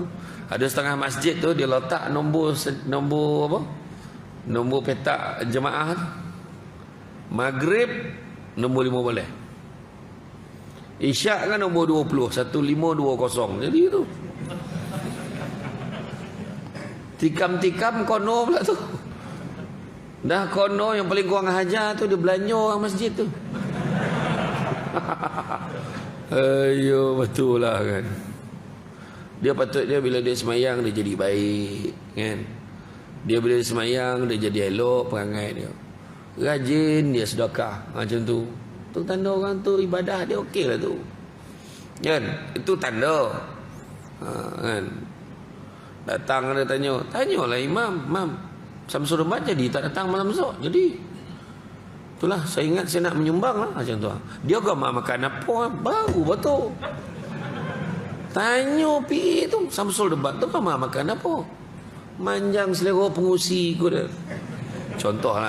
Ada setengah masjid tu dia letak nombor apa? Nombor petak jemaah. Maghrib nombor 15. Isyak kan nombor 20, 1520. Jadi tu. Tikam-tikam kono pula tu. Dah kono yang paling kurang hajar tu dia belanja orang masjid tu. Ayo, betul lah kan. Dia patutnya bila dia semayang dia jadi baik kan. Dia bila dia semayang dia jadi elok perangai dia. Rajin dia sedekah macam tu. Tu tanda orang tu ibadah dia okey lah tu. Kan? Itu tanda. Kan? Datang dia tanyalah imam, "Mam, Samsul Debat jadi tak datang malam esok?" Jadi itulah saya ingat saya nak menyumbang lah macam tu. Dia agama makan apa? Baru betul. Tanya PA tu Samsul Debat tu agama makan apa? Manjang selera pengusi kot dia. Contoh.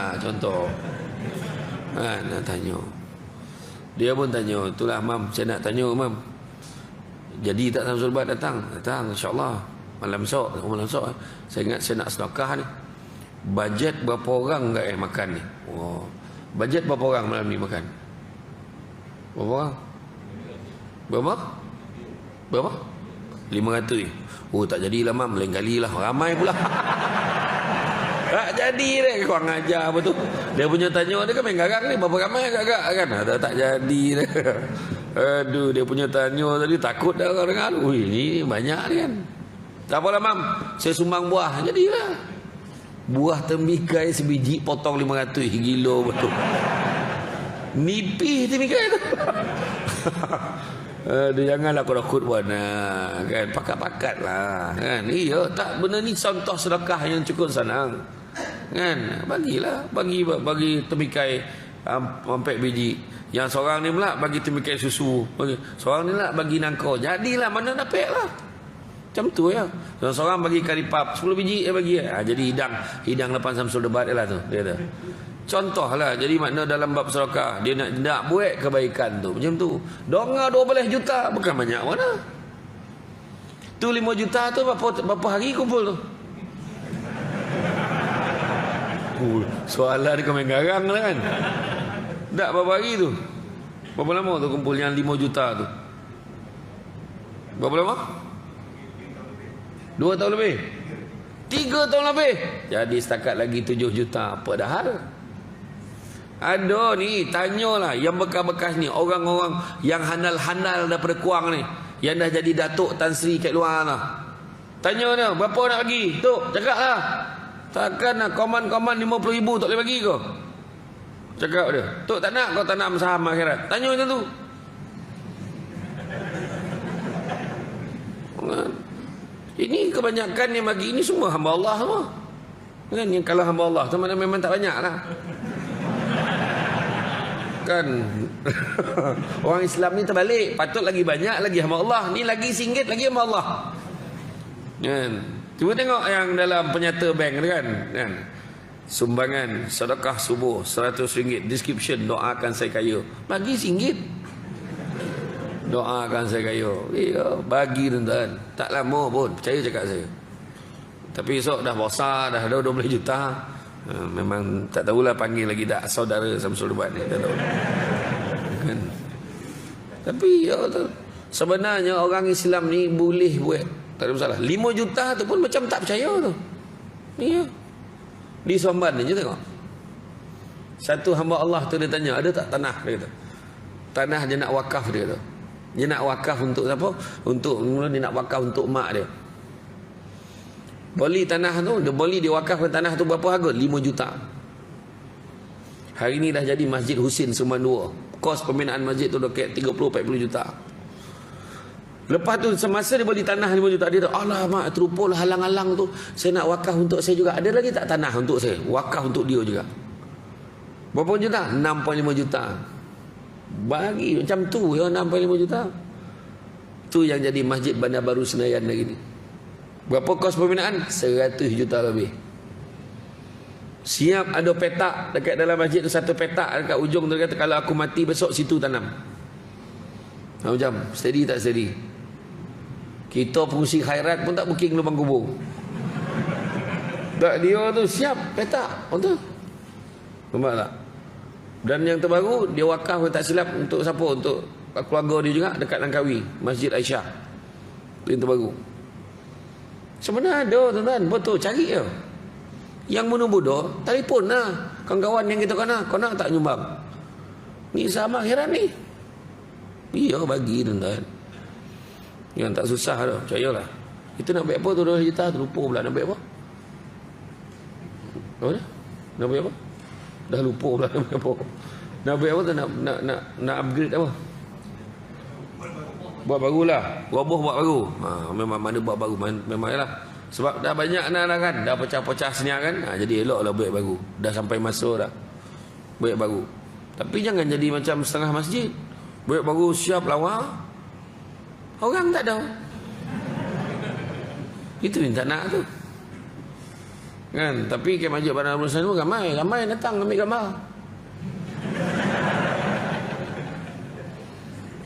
Nak tanya. Dia pun tanya, itulah mam, saya nak tanya mam. Jadi tak Samsul Debat datang? Datang insya-Allah. Malam esok. Saya ingat saya nak sedekah ni. Bajet berapa orang enggak makan ni? Oh. Bajet berapa orang malam ni makan? Berapa orang? Berapa? 500 ni. Oh tak jadilah mam, lain kali lah. Ramai pula. Tak jadi deh, kurang ajar apa tu. Dia punya tanya dia kan main garang ni, berapa ramai agak-agak kan. Tak jadi deh. Aduh, dia punya tanya tadi takut dah orang dengar. Ui, ni banyak ni kan. Tak apalah mam, saya sumbang buah. Jadilah. Buah tembikai sebiji potong 500. Gila betul. Nipih tembikai tu. Dia janganlah takut buat kan, pakat-pakat lah kan. Iya, tak, benda ni contoh sedekah yang cukup senang kan. Bagilah, bagi tembikai sampai biji. Yang seorang ni pula bagi tembikai susu, seorang ni lah bagi nangka. Jadilah mana dapat lah. Macam tu ya. Seorang bagi karipap 10 biji bagi. Jadi hidang lepas Samsul Debat lah tu. Dia tu. Contohlah, jadi makna dalam bab sedekah dia nak buat kebaikan tu macam tu. Donga 12 juta bukan banyak mana. Tu 5 juta tu berapa hari kumpul tu? Soalan kau main garang lah kan. Tak berapa hari tu? Berapa lama tu kumpul yang 5 juta tu? Berapa lama? 2 tahun lebih? 3 tahun lebih? Jadi setakat lagi 7 juta. Apa dah hal? Ada ni, tanyalah yang bekas-bekas ni, orang-orang yang handal-handal daripada Kuang ni, yang dah jadi Datuk Tan Sri kat luar lah. Tanya dia, berapa nak bagi? Tok, cakap lah. Takkan nak koman-koman 50,000 tak boleh bagi kau? Cakap dia, Tok tak nak kau tanam saham akhirat. Tanya macam tu. Ini kebanyakan yang bagi ini semua hamba Allah semua. Kan yang kalau hamba Allah tu mana memang tak banyak lah. Kan orang Islam ni terbalik, patut lagi banyak lagi hamba Allah, ni lagi RM1 lagi hamba Allah kan. Cuba tengok yang dalam penyata bank tu kan, sumbangan sedekah subuh RM100, description doakan saya kaya, bagi RM1, doakan saya kaya. Bagi tuan-tuan, tak lama pun, percaya cakap saya. Tapi esok dah besar, dah ada 12 juta. Memang tak tahulah panggil lagi tak saudara Samsul Debat ni, tak tahu kan. Tapi ya, sebenarnya orang Islam ni boleh buat, tak ada masalah. 5 juta tu pun macam tak percaya tu. Ya, di Somban ni je tengok. Satu hamba Allah tu dia tanya, ada tak tanah? Dia kata tanah dia nak wakaf. Dia kata dia nak wakaf untuk siapa? Untuk dia nak wakaf untuk mak dia. Beli tanah tu, dia beli, dia wakafkan tanah tu berapa harga? 5 juta. Hari ni dah jadi Masjid Husin Suman 2. Kos pembinaan masjid tu dekat 30-40 juta. Lepas tu semasa dia beli tanah 5 juta, dia kata, alamak terupul halang-halang tu, saya nak wakaf untuk saya juga. Ada lagi tak tanah untuk saya? Wakaf untuk dia juga. Berapa juta? 6.5 juta. Bagi macam tu ya, 6.5 juta. Tu yang jadi Masjid Bandar Baru Senayan lagi ni. Berapa kos pembinaan? 100 juta lebih. Siap ada petak dekat dalam masjid tu, satu petak dekat ujung tu, kata kalau aku mati besok situ tanam. Macam steady tak steady? Kita pengusi khairat pun tak booking lubang kubur. Tak, dia tu siap petak untuk. Nampak tak? Dan yang terbaru dia wakaf tak silap untuk siapa? Untuk keluarga dia juga dekat Langkawi, Masjid Aisyah. Itu yang terbaru. Sebenarnya ada tuan-tuan, betul cari je. Yang muda-muda telefon lah kawan-kawan yang kita kena, kau nak tak nyumbang? Ni sama akhirat ni. Iya bagi tuan-tuan. Yang tak susah dah, percayalah. Kita nak baik apa tu 2 juta, terlupa pula nak baik apa. Apa dah? Nak baik apa? Dah lupa pula nak baik apa. Nak baik apa tu, nak upgrade apa? Buat barulah. Roboh buat baru. Memang mana buat baru, memang lah. Sebab dah banyak anak kan, dah pecah-pecah seniak kan. Jadi eloklah baik baru. Dah sampai masa dah. Baik baru. Tapi jangan jadi macam setengah masjid. Baik baru siap lawa. Orang tak ada. Itu yang tak nak tu. Kan, tapi ke Masjid Bandar Abdul Salam ramai datang ambil gambar.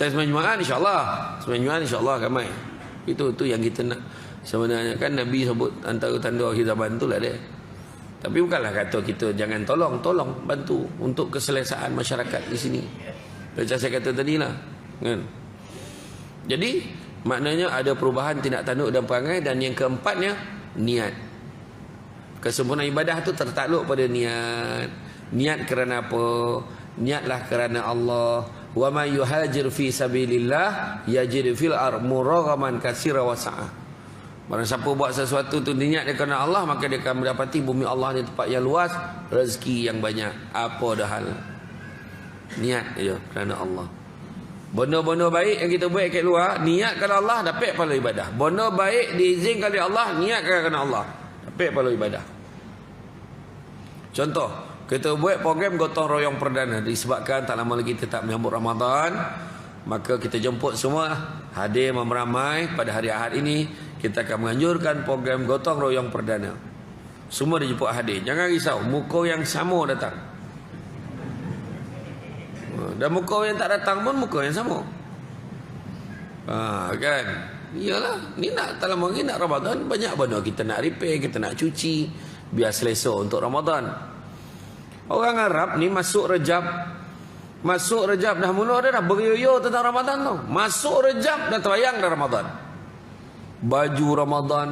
Tes Jumaat insya-Allah. Sembahyang Jumaat insya-Allah ramai. Itu yang kita nak. Sebenarnya kan Nabi sebut antara tanda akhir zaman tu lah dia. Tapi bukanlah kata kita jangan tolong bantu untuk keselesaan masyarakat di sini. Macam saya kata tadi lah. Kan? Jadi maknanya ada perubahan tindak tanduk dan perangai. Dan yang keempatnya niat. Kesempurnaan ibadah tu tertakluk pada niat. Niat kerana apa? Niatlah kerana Allah. Wa may yuhajir fi sabilillah yajid fil ardh muraghaman katsira wa sa'ah. Barang siapa buat sesuatu tu niat dia kerana Allah, maka dia akan mendapati bumi Allah ni tempat yang luas, rezeki yang banyak. Apa dah hal? Niat je kerana Allah. Benda-benda baik yang kita buat kat luar, niat kerana Allah, dapat pahala ibadah. Benda baik diizinkan oleh Allah, niat kerana Allah, dapat pahala ibadah. Contoh, kita buat program gotong royong perdana disebabkan tak lama lagi kita tak menyambut Ramadan, maka kita jemput semua hadir meramai pada hari Ahad ini. Kita akan menganjurkan program gotong royong perdana. Semua dijemput hadir. Jangan risau, muka yang sama datang. Dan muka yang tak datang pun muka yang sama. Kan? Iyalah, ni nak tak lama lagi nak Ramadan, banyak benda kita nak repair, kita nak cuci biar selesa untuk Ramadan. Orang Arab ni masuk Rejab dah mula dah beryoyo tentang Ramadan tu. Masuk Rejab dah terbayang dah Ramadan. Baju Ramadan,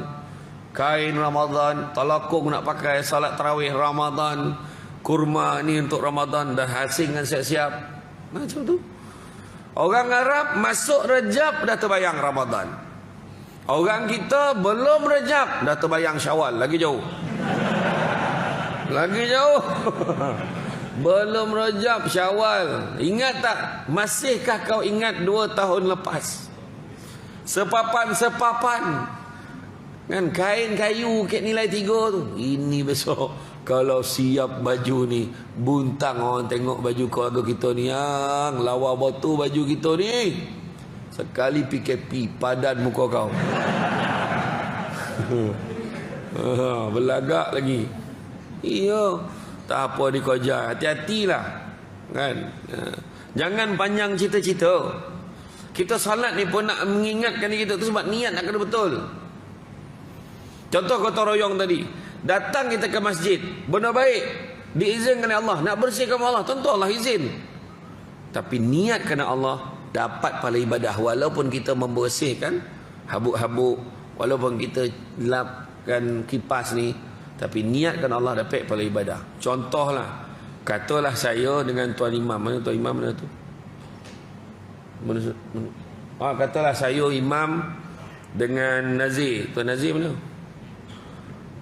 kain Ramadan, talakung nak pakai, salat tarawih Ramadan, kurma ni untuk Ramadan, dah asing kan siap-siap. Macam tu. Orang Arab masuk Rejab dah terbayang Ramadan. Orang kita belum Rejab dah terbayang Syawal, lagi jauh. Lagi jauh. Belum Rejab, Syawal. Ingat tak? Masihkah kau ingat 2 tahun lepas? Sepapan. Kan kain kayu kat nilai 3 tu. Ini besok kalau siap baju ni, buntang orang tengok baju keluarga kita ni yang lawa batu baju kita ni. Sekali PKP padan muka kau. Belagak lagi. Iya. Tak apa dikojar, hati-hatilah. Kan? Jangan panjang cita-cita. Kita salat ni pun nak mengingatkan diri kita tu sebab niat nak kena betul. Contoh gotong royong tadi. Datang kita ke masjid, benda baik, diizinkan oleh Allah, nak bersihkan Allah, tentu Allah izin. Tapi niat kerana Allah, dapat pahala ibadah. Walaupun kita membersihkan habuk-habuk, walaupun kita lapkan kipas ni, tapi niatkan Allah dapat pahala ibadah. Contohlah, katalah saya dengan Tuan Imam. Mana Tuan Imam mana tu? Katalah saya Imam dengan Nazir. Tuan Nazir mana?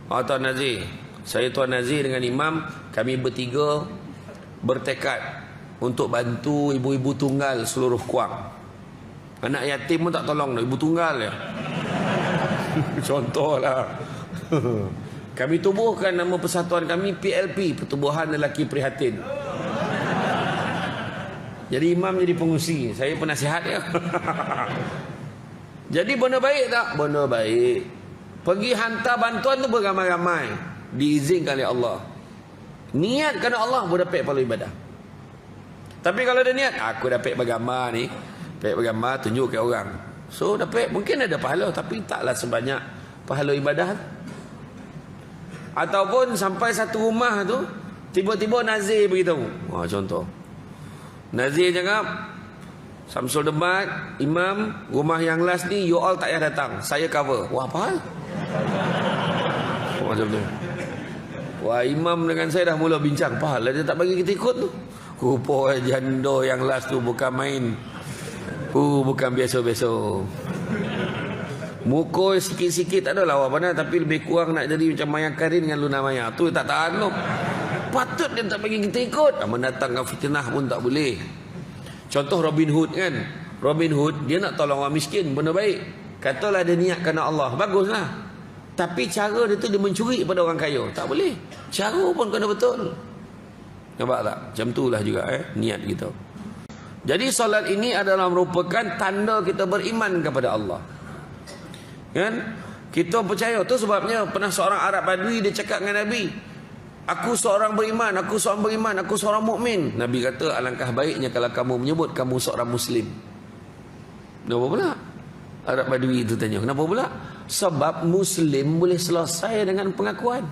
Tuan Nazir. Saya Tuan Nazir dengan Imam, kami bertiga bertekad untuk bantu ibu-ibu tunggal seluruh Kuang. Anak yatim pun tak tolong, ibu tunggal ya. Contohlah. Kami tubuhkan nama persatuan kami PLP, Pertubuhan Lelaki Prihatin. Jadi imam jadi pengusi, saya penasihat ya. Jadi benda baik tak? Benda baik. Pergi hantar bantuan tu beramai-ramai, diizinkan oleh Allah. Niat kerana Allah boleh dapat pahala ibadah. Tapi kalau dia niat, aku dapat bergambar ni, dapat bergambar tunjuk ke orang, so dapat, mungkin ada pahala, tapi taklah sebanyak pahala ibadah. Ataupun sampai satu rumah tu tiba-tiba nazir beritahu. Contoh nazir cakap, Samsul Debat, imam, rumah yang last ni you all tak payah datang, saya cover. Wah, apa hal? Macam tu. Wah, imam dengan saya dah mula bincang, apa hal dia tak bagi kita ikut tu? Rupa janda yang last tu bukan main, bukan biasa-biasa. Muka sikit-sikit tak adalah apa nak, tapi lebih kurang nak jadi macam Maya Karin dengan Luna Maya. Tu tak tahan tu. Patut dia tak bagi kita ikut. Mendatangkan fitnah pun tak boleh. Contoh Robin Hood kan. Robin Hood dia nak tolong orang miskin, benda baik. Katalah dia niat kerana Allah, baguslah. Tapi cara dia tu dia mencuri pada orang kaya, tak boleh. Cara pun kena betul. Nampak tak? Macam itulah juga niat kita. Jadi solat ini adalah merupakan tanda kita beriman kepada Allah. Kan? Kita percaya, tu sebabnya pernah seorang Arab Badui dia cakap dengan Nabi, aku seorang beriman, aku seorang beriman, aku seorang mukmin. Nabi kata, alangkah baiknya kalau kamu menyebut kamu seorang Muslim. Kenapa pula? Arab Badui itu tanya, kenapa pula? Sebab Muslim boleh selesai dengan pengakuan,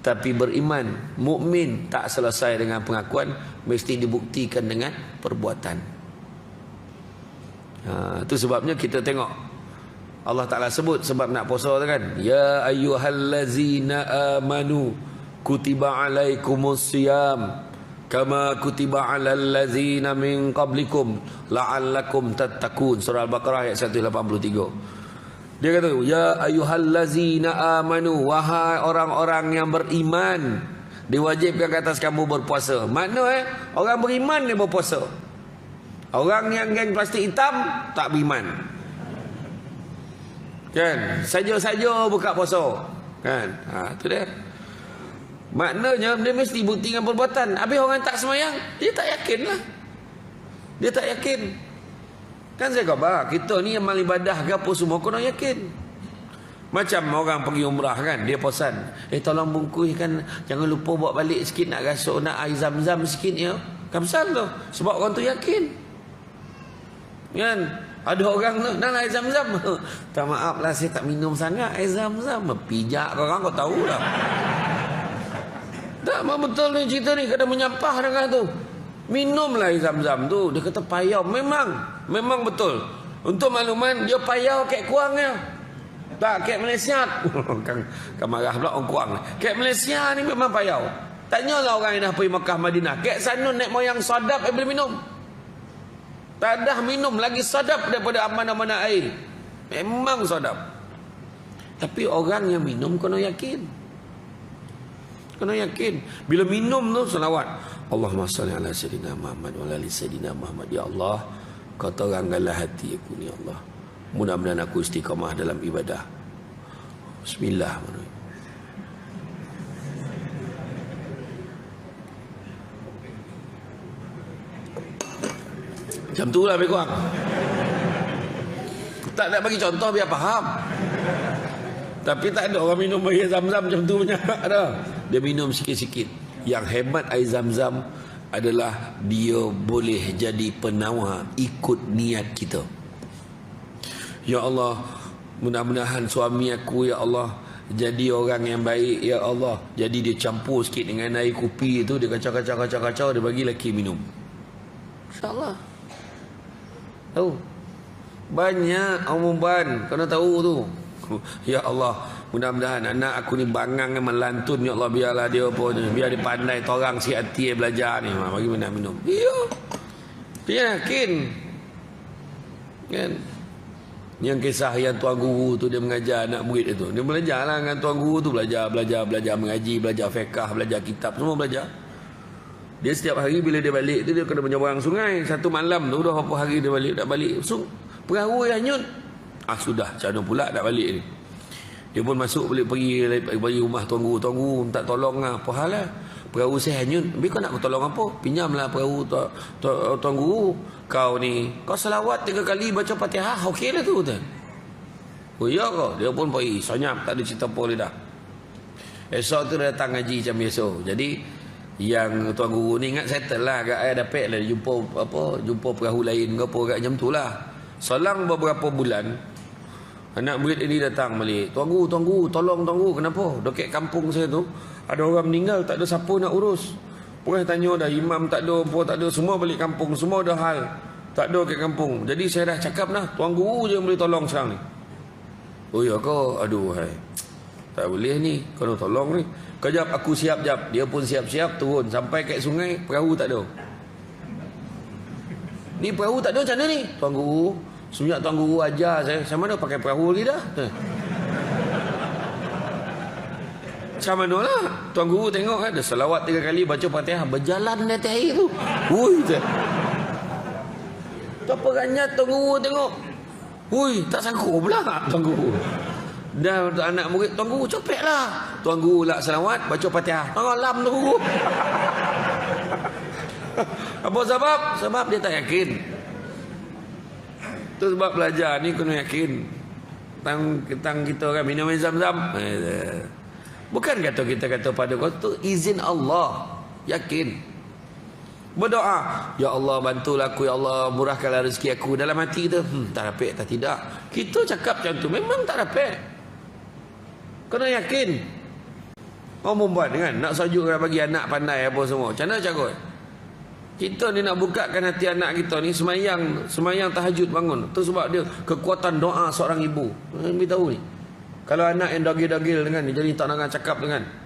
tapi beriman, mukmin tak selesai dengan pengakuan, mesti dibuktikan dengan perbuatan. Itu sebabnya kita tengok Allah Ta'ala sebut sebab nak puasa tu kan, ya ayyuhallazina amanu kutiba alaikumusiyam kama kutiba alal ladzina min qablikum la'allakum tattaqun. Surah Al-Baqarah ayat 183. Dia kata, ya ayyuhallazina amanu, wahai orang-orang yang beriman, diwajibkan ke atas kamu berpuasa. Makna orang beriman dia berpuasa. Orang yang geng plastik hitam tak beriman. Kan? Saja-saja buka puasa. Kan? Tu dia. Maknanya dia mesti bukti dengan perbuatan. Habis orang tak semayang, dia tak yakin lah. Dia tak yakin. Kan saya kata, kita ni amal ibadah ke apa semua kena yakin. Macam orang pergi umrah kan, dia pesan, tolong bungkuskan, jangan lupa bawa balik sikit, nak rasuk, nak air zam-zam sikit ya. Kan pesan tu. Sebab orang tu yakin. Kan? Ada orang tu, nak air zam-zam. Tak, maaf lah, saya tak minum sangat air zam-zam. Pijak korang, kau tahu lah. Tak, betul ni cerita ni, kadang menyampah dengan tu. Minumlah air zam-zam tu. Dia kata payau. Memang betul. Untuk makluman, dia payau kek kuangnya. Tak, kek Malaysia. kan marah pula orang kuang. Kek Malaysia ni memang payau. Tanyalah orang yang dah pergi Mekah Madinah. Kek sana naik moyang sadap, boleh minum. Tak dah minum lagi sadap daripada mana-mana air. Memang sadap. Tapi orang yang minum kena yakin. Kena yakin. Bila minum tu selawat, Allahumma salli ala sayyidina Muhammad wa ala ali sayyidina Muhammad. Ya Allah, kau terangkanlah hati aku ni, ya Allah. Mudah-mudahan aku istiqamah dalam ibadah. Bismillahirrahmanirrahim. Macam tu lah lebih kurang. Tak nak bagi contoh biar faham. Tapi tak ada orang minum air zam-zam macam tu punya. Ada. Dia minum sikit-sikit. Yang hebat air zam-zam adalah dia boleh jadi penawar ikut niat kita. Ya Allah, mudah-mudahan suami aku, ya Allah, jadi orang yang baik, ya Allah. Jadi dia campur sikit dengan air kopi tu, dia kacau-kacau, dia bagi lelaki minum. InsyaAllah. Tahu? Banyak umuman kena tahu tu. Ya Allah, mudah-mudahan anak aku ni bangang melantun, ya Allah, biarlah dia apa ni, biar dia pandai torang si hati belajar ni, bagi mana minum. Iya. Dia yakin. Kan? Yang kisah yang tuan guru tu dia mengajar anak murid itu. Dia belajarlah dengan tuan guru tu, belajar mengaji, belajar fiqh, belajar kitab, semua belajar. Dia setiap hari bila dia balik tu, dia kena menyeberang sungai. Satu malam tu dah berapa hari dia balik, tak balik. Perahu yang hanyut. Sudah, macam mana pula nak balik ni. Dia pun masuk boleh pergi rumah tuan guru. Tuan guru minta tolong lah. Apa hal lah? Perahu saya hanyut. Habis kau nak tolong apa? Pinjamlah perahu tuan guru. Kau ni, kau selawat 3 kali baca Fatihah, okey lah tu. Oh ya kau? Dia pun pergi senyap, tak ada cerita apa dia dah. Esok tu dia datang ngaji macam biasa. Jadi yang tuan guru ni ingat settle lah, agak ayah dapat lah jumpa perahu lain ke apa agak macam tu lah. Selang beberapa bulan anak murid ini datang balik. Tuan guru, tolong tuan guru, kenapa? Dekat kampung saya tu ada orang meninggal, tak ada siapa nak urus. Orang tanya dah, imam tak ada, apa tak ada, semua balik kampung, semua dah hal. Tak ada kat kampung. Jadi saya dah cakap dah, tuan guru je yang boleh tolong sekarang ni. Oh ya kau, aduh hai. Tak boleh ni, kau nak tolong ni. Kejap aku siap jap. Dia pun siap-siap turun sampai kat sungai, perahu tak ada. Ni perahu tak ada macam mana ni? Tuan guru, semenjak tuan guru ajar saya, macam mana pakai perahu lagi dah? Macam mana lah? Tuan guru tengok kan, ada selawat 3 kali, baca Fatihah, berjalan di atas air tu. Hui, tak peranyat tuan guru tengok. Hui, tak sanggup pula tuan guru. Dah anak murid, tuan guru copek lah. Tuan guru lah selawat, baca Fatihah. Tengok lam tuan guru. Apa sebab? Sebab dia tak yakin. Itu sebab belajar ni kena yakin. Tentang kita kan minum zam-zam. Bukan kita kata pada kau tu izin Allah. Yakin. Berdoa, ya Allah bantulah aku, ya Allah murahkanlah rezeki aku. Dalam hati kita, tak dapat tak tidak. Kita cakap macam tu, memang tak dapat. Kena yakin. Kau membuat kan, nak sajuk bagi anak pandai apa semua. Macam mana cara? Kita ni nak bukakan hati anak kita ni, semayang tahajud bangun. Tu sebab dia kekuatan doa seorang ibu. Beritahu ni. Kalau anak yang dagil-dagil dengan ni, jadi tak nak cakap dengan.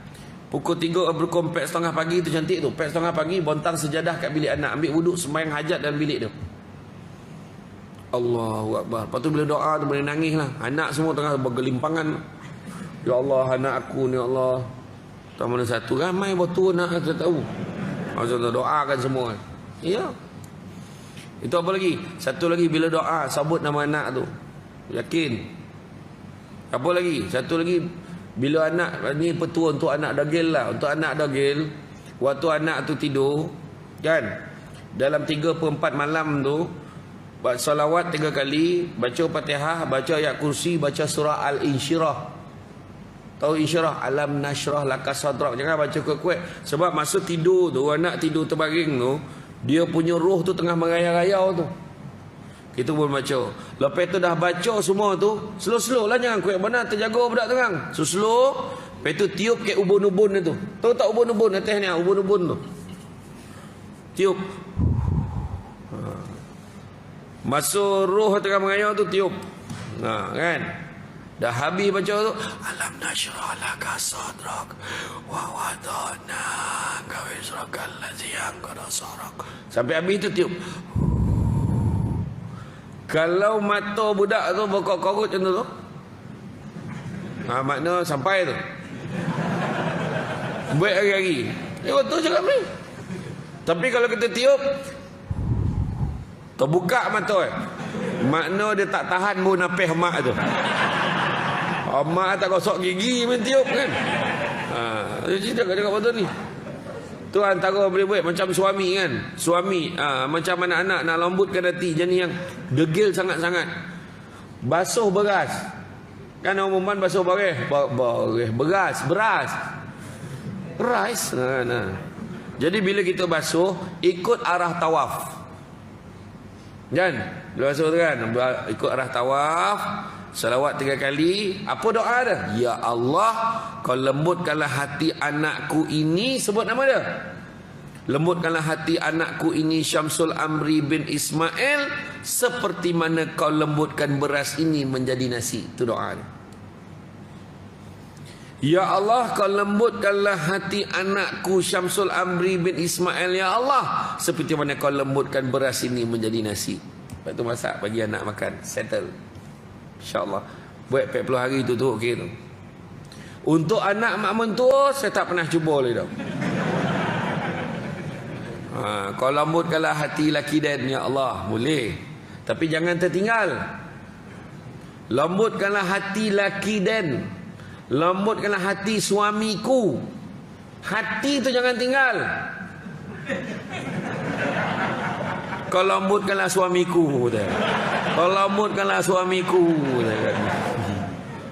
Pukul 3 berkom 4:30 pagi tu cantik tu. 4:30 pagi bontang sejadah kat bilik anak, ambil wuduk sembahyang hajat dalam bilik dia. Allahu Akbar. Lepas tu bila doa tu boleh nangis lah. Anak semua tengah bergelimpangan. Ya Allah anak aku ni, ya Allah. Tak mana satu ramai betul nak kita tahu. Maksudnya doakan semua. Ya. Itu apa lagi? Satu lagi bila doa sebut nama anak tu. Yakin. Apa lagi? Satu lagi bila anak ni petua untuk anak dagil lah. Untuk anak dagil, waktu anak tu tidur kan, dalam 3/4 malam tu baca salawat 3 kali, baca Fatihah, baca ayat kursi, baca surah Al-Insyirah. Tahu Insyirah? Alam nashrah laka sadrak. Jangan baca kuat-kuat. Sebab masa tidur tu, anak tidur terbaring tu, dia punya roh tu tengah merayau-rayau tu. Kita pun baca. Lepas tu dah baca semua tu, slow-slow lah, jangan kuat benar, terjaga budak terang. Slow. Lepas tu tiup ke ubun-ubun tu. Tahu tak ubun-ubun atas ni, ubun-ubun tu. Tiup. Masa roh tengah merayau tu tiup. Kan? Dah habis baca tu, alam nashrah laka sadrak wa wadana ka wizrakal ladzi anqadha sarak. Sampai habis tu tiup. Kalau mata budak tu berkorut-korut macam tu, makna sampai tu. Buat hari-hari. Betul cakap ni. Tapi kalau kita tiup, terbuka mata, makna dia tak tahan pun napih mak tu. Mak tak gosok gigi main tiup kan. Dia cakap betul ni. Tu antara boleh buat macam suami kan. Suami macam anak-anak nak lembutkan hati, jenis yang degil sangat-sangat. Basuh beras. Kan umuman basuh beras. Beras. Jadi bila kita basuh, ikut arah tawaf. Kan? Bila basuh tu kan, ikut arah tawaf. Salawat 3 kali. Apa doa dia? Ya Allah, kau lembutkanlah hati anakku ini. Sebut nama dia. Lembutkanlah hati anakku ini Syamsul Amri bin Ismail, seperti mana kau lembutkan beras ini menjadi nasi. Itu doa dia. Ya Allah, kau lembutkanlah hati anakku Syamsul Amri bin Ismail, ya Allah, seperti mana kau lembutkan beras ini menjadi nasi. Lepas tu masak bagi anak makan. Settle. InsyaAllah. Buat 40 hari tu okey tu. Untuk anak mak mentua, saya tak pernah cuba lagi dah. Kau lembutkanlah hati laki dan, ya Allah, boleh. Tapi jangan tertinggal. Lembutkanlah hati laki dan, lembutkanlah hati suamiku. Hati tu jangan tinggal. Kau lembutkanlah suamiku. Kau lembutkanlah suamiku.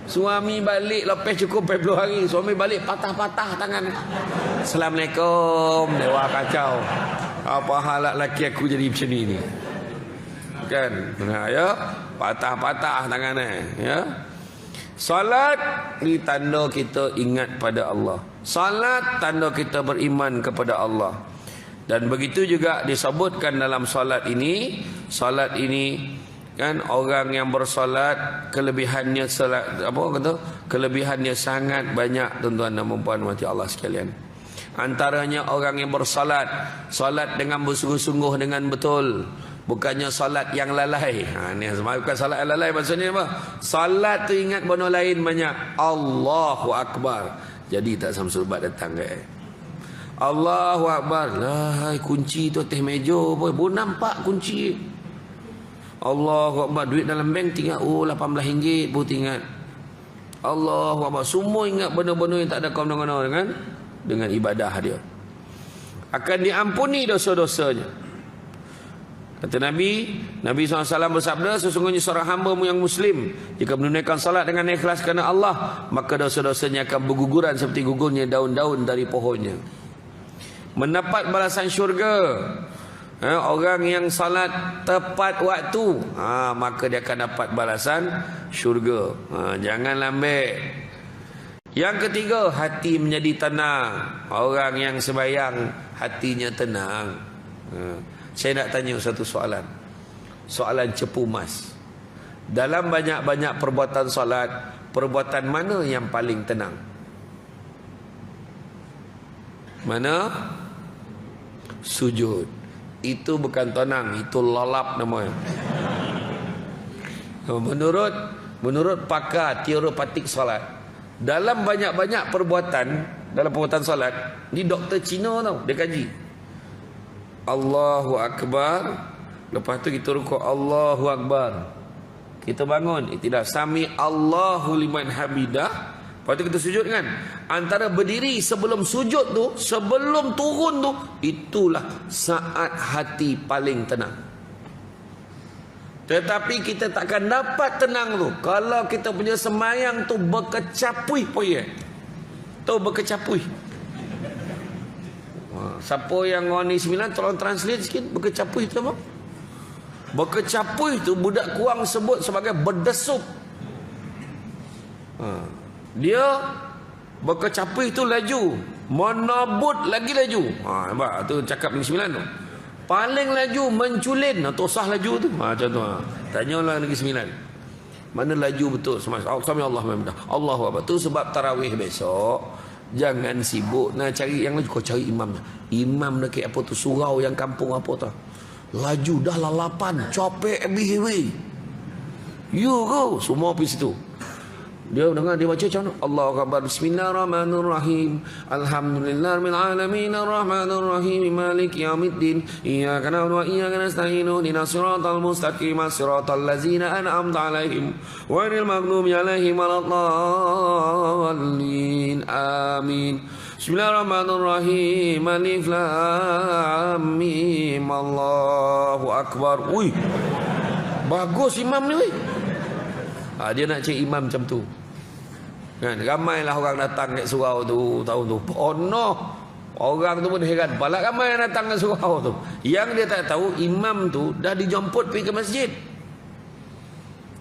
Suami balik lepas cukup 40 hari, suami balik patah-patah tangan. Assalamualaikum, dewa kacau. Apa hal lelaki aku jadi macam ni? Kan? Ya, patah-patah tangannya, ya. Salat ni tanda kita ingat pada Allah. Salat tanda kita beriman kepada Allah. Dan begitu juga disebutkan dalam salat ini kan, orang yang bersolat kelebihannya salat apa kata? Kelebihannya sangat banyak, tuan-tuan dan puan-puan mati Allah sekalian. Antaranya orang yang bersolat, solat dengan bersungguh-sungguh dengan betul, bukannya solat yang lalai. Ni bukan solat yang lalai, maksudnya apa? Solat tu ingat benda lain banyak. Allahu akbar. Jadi tak Samsul Bat datang ke? Allahu akbar. Lah, kunci tu atas meja boy. Pun nampak kunci. Allahu akbar. Duit dalam bank tinggal RM18 pun ingat. Allahu akbar. Semua ingat benda-benda yang tak ada kena-kena dengan ibadah dia. Akan diampuni dosa-dosanya. Kata Nabi SAW bersabda, sesungguhnya seorang hamba yang muslim jika menunaikan salat dengan ikhlas kerana Allah, maka dosa-dosanya akan berguguran seperti gugurnya daun-daun dari pohonnya. Mendapat balasan syurga. Orang yang salat tepat waktu, maka dia akan dapat balasan syurga. Jangan lambat. Yang ketiga, hati menjadi tenang. Orang yang sembahyang hatinya tenang. Saya nak tanya satu soalan. Soalan cepu mas. Dalam banyak-banyak perbuatan salat, perbuatan mana yang paling tenang? Mana? Sujud. Itu bukan tenang, itu lalap namanya. Menurut pakar teoretik salat, dalam banyak-banyak perbuatan, dalam perbuatan salat, ni doktor Cina tau, dia kaji. Allahu akbar, lepas tu kita rukuk Allahu akbar. Kita bangun, tidak sami Allahu liman hamidah. Lepas tu kita sujud kan. Antara berdiri sebelum sujud tu, sebelum turun tu, itulah saat hati paling tenang. Tetapi kita takkan dapat tenang tu kalau kita punya sembahyang tu berkecapuih poye. Tu berkecapuih. Siapa yang ngoni 9 tolong translate sikit berkecapuih tu apa? Berkecapuih tu budak kuang sebut sebagai berdesup. Dia berkecapuih tu laju, menabut lagi laju. Nampak tu cakap Negeri Sembilan tu. Paling laju menculin, tu sah laju tu. Macam tu. Tanyalah Negeri Sembilan. Mana laju betul semasa Sami Allah Muhammad. Allahu akbar. Tu sebab tarawih besok jangan sibuk nak cari yang laju, kau cari imamnya. Imam dekat apa tu surau yang kampung apa tu. Laju dah lalapan, capek bihiwi. You go, semua pergi situ. Dia dengar dia baca macam mana? Allahu akbar. Bismillahirrahmanirrahim. Alhamdulillahirabbil alamin arrahmanir rahim maliki yaumiddin. Iyyaka na'budu wa iyyaka nasta'in. Ihdinas siratal mustaqim siratal ladzina an'amta 'alaihim ghairil maghdubi 'alaihim waladdallin. Amin. Bismillahirrahmanirrahim. Alif lam mim. Allahu akbar. Ui. Bagus imam ni weh. Dia nak cari imam macam tu. Kan, ramailah orang datang kat surau tu tahun tu. Oh no. Orang tu pun heran. Balak ramai yang datang ke surau tu. Yang dia tak tahu imam tu dah dijemput pergi ke masjid.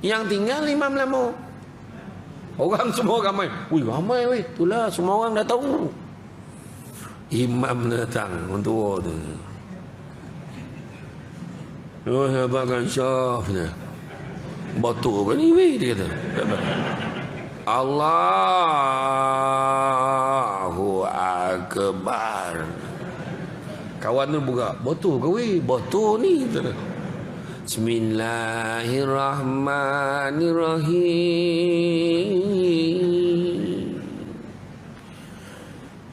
Yang tinggal imam lama. Orang semua ramai. Wih, ramai weh. Itulah semua orang dah tahu. Imam datang untuk tu. Oh, hebatkan syafnya. Batu kan ni weh, dia kata. Allahu akbar. Kawan tu buka, batu ke weh? Batu ni. Bismillahirrahmanirrahim.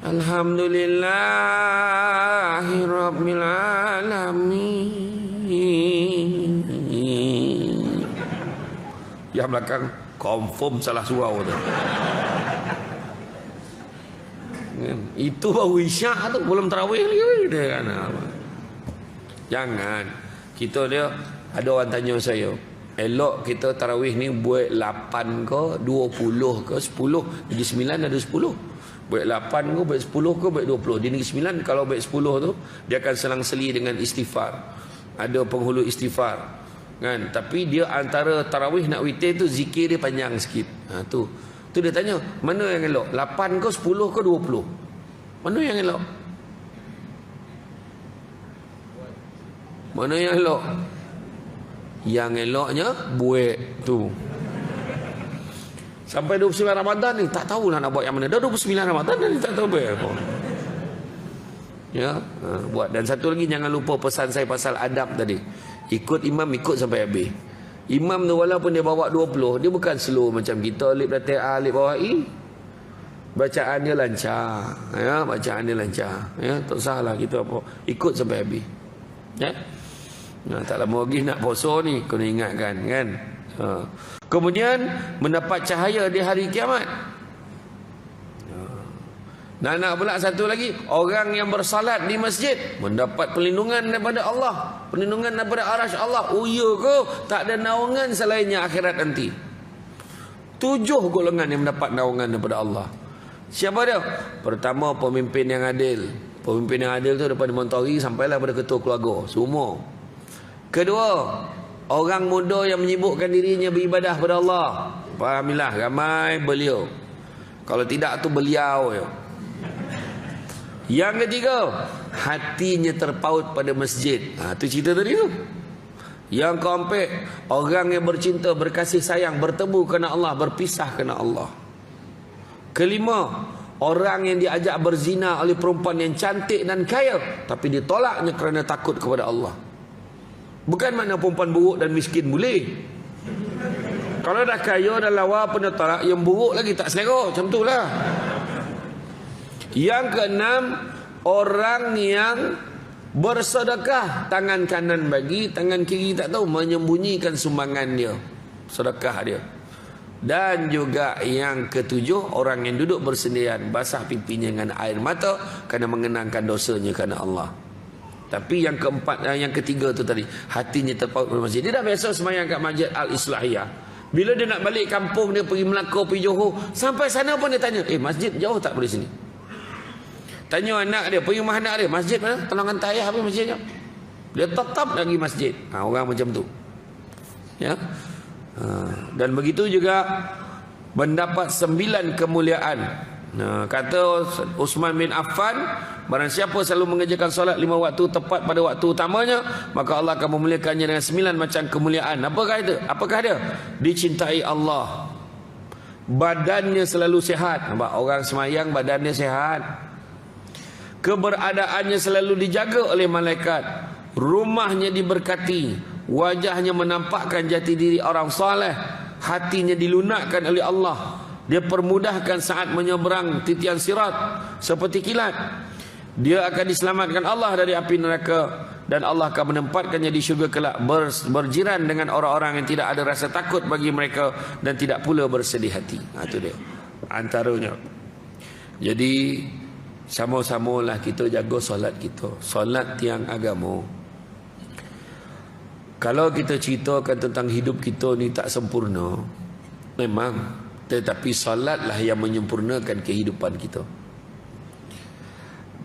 Alhamdulillahirabbil alamin. Yang belakang confirm salah surau tu. Itu baru isyak tu, belum tarawih lagi dia kan. Jangan. Kita dia ada orang tanya saya, Elok kita tarawih ni buat 8 ke 20 ke 10. Negeri 9 ada 10. Buat 8 ke buat 10 ke buat 20. Di Negeri 9 kalau buat 10 tu dia akan selang-seli dengan istighfar. Ada penghulu istighfar kan. Tapi dia antara tarawih nak witir tu zikir dia panjang sikit. Tu dia tanya, mana yang elok? 8 ke 10 ke 20? Mana yang elok? Mana yang elok? Yang eloknya buat tu. Sampai 29 Ramadan ni tak tahulah nak buat yang mana. Dah 29 Ramadan ni tak tahu buat apa. Ya, buat. Dan satu lagi, jangan lupa pesan saya pasal adab tadi. Ikut imam, ikut sampai habis. Imam tu walaupun dia bawa 20, dia bukan slow macam kita alif latih a alif bawah i. Bacaan dia lancar. Ya, bacaan dia lancar. Ya, tak salah kita apa. Ikut sampai habis. Ya. Nah, tak lama lagi nak puasa ni, kena ingatkan kan. Kemudian mendapat cahaya di hari kiamat. Dan nak pula satu lagi, orang yang bersalat di masjid mendapat perlindungan daripada Allah, perlindungan daripada arasy Allah. Oh ya ke? Tak ada naungan selainnya akhirat nanti. 7 golongan yang mendapat naungan daripada Allah. Siapa dia? Pertama, pemimpin yang adil. Pemimpin yang adil tu daripada mentari sampailah pada ketua keluarga semua. Kedua, orang muda yang menyibukkan dirinya beribadah kepada Allah. Fahamilah, ramai beliau. Kalau tidak tu beliau. Yang ketiga, hatinya terpaut pada masjid. Tu cerita tadi tu. Yang keempat, orang yang bercinta, berkasih sayang, bertemu kerana Allah, berpisah kerana Allah. Kelima, orang yang diajak berzina oleh perempuan yang cantik dan kaya, tapi ditolaknya kerana takut kepada Allah. Bukan makna perempuan buruk dan miskin boleh. Kalau dah kaya dan lawa pun dah tolak, yang buruk lagi tak selera. Macam tu lah. Yang keenam, orang yang bersedekah, tangan kanan bagi, tangan kiri tak tahu, menyembunyikan sumbangan dia, sedekah dia. Dan juga yang ketujuh, orang yang duduk bersendirian, basah pipinya dengan air mata kerana mengenangkan dosanya kerana Allah. Tapi yang keempat, yang ketiga tu tadi, hatinya terpaut pada masjid. Dia dah biasa semayang kat Masjid Al-Islahiyah. Bila dia nak balik kampung, dia pergi Melaka, pergi Johor, sampai sana pun dia tanya, masjid jauh tak dari sini? Tanya anak dia, pergi rumah anak dia, masjid mana? Tolong hantar ayah apa masjidnya? Dia tetap lagi masjid. Orang macam tu. Ya. Dan begitu juga mendapat 9 kemuliaan. Kata Uthman bin Affan, barang siapa selalu mengerjakan solat 5 waktu tepat pada waktu utamanya, maka Allah akan memuliakannya dengan 9 macam kemuliaan. Apakah itu? Apakah dia? Dicintai Allah, badannya selalu sihat. Nampak? Orang semayang badannya sihat, keberadaannya selalu dijaga oleh malaikat, rumahnya diberkati, wajahnya menampakkan jati diri orang soleh, hatinya dilunakkan oleh Allah, dia permudahkan saat menyeberang titian sirat seperti kilat, dia akan diselamatkan Allah dari api neraka, dan Allah akan menempatkannya di syurga kelak berjiran dengan orang-orang yang tidak ada rasa takut bagi mereka dan tidak pula bersedih hati. Itu dia antaranya. Jadi sama-samalah kita jaga solat kita, solat tiang agama. Kalau kita ceritakan tentang hidup kita ni tak sempurna, memang, tetapi solatlah yang menyempurnakan kehidupan kita.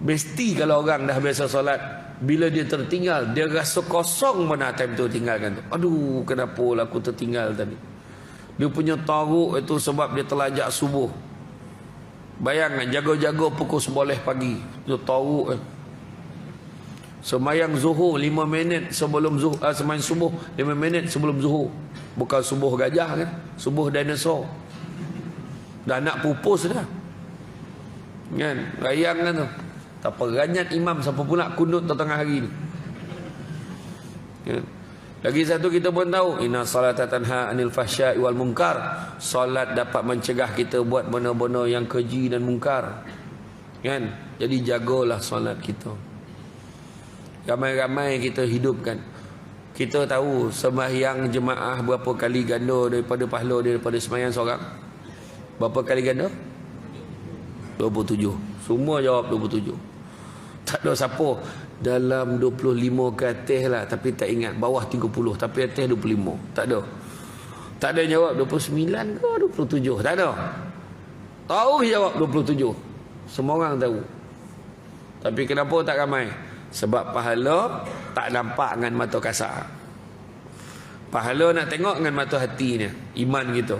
Mesti kalau orang dah biasa solat, bila dia tertinggal, dia rasa kosong mana time tu tinggalkan tu. Aduh, kenapa lah aku tertinggal tadi. Dia punya taruk itu sebab dia terlajak subuh. Bayangkan, jaga-jaga pukul 11 pagi, dia taruk semayang zuhur 5 minit sebelum zuhur, semayang subuh 5 minit sebelum zuhur. Bukan subuh gajah kan, subuh dinosaur. Dah nak pupus dah kan, rayang kan tu. Tak peranyat imam siapa pula kunut tengah hari ni kan? Lagi satu kita pun tahu, inna salata tanha anil fahsya'i wal munkar. Salat dapat mencegah kita buat benda-benda yang keji dan mungkar kan. Jadi jagalah salat kita. Ramai-ramai kita hidupkan. Kita tahu sembahyang jemaah berapa kali ganda daripada pahala daripada sembahyang seorang? Berapa kali ganda? 27. Semua jawab 27. Tak ada siapa dalam 25 ke atas lah, tapi tak ingat, bawah 30 tapi atas 25. Tak ada. Tak ada jawab 29 ke 27. Tak ada. Tahu jawab 27. Semua orang tahu. Tapi kenapa tak ramai? Sebab pahala tak nampak dengan mata kasar. Pahala nak tengok dengan mata hati ni, iman kita.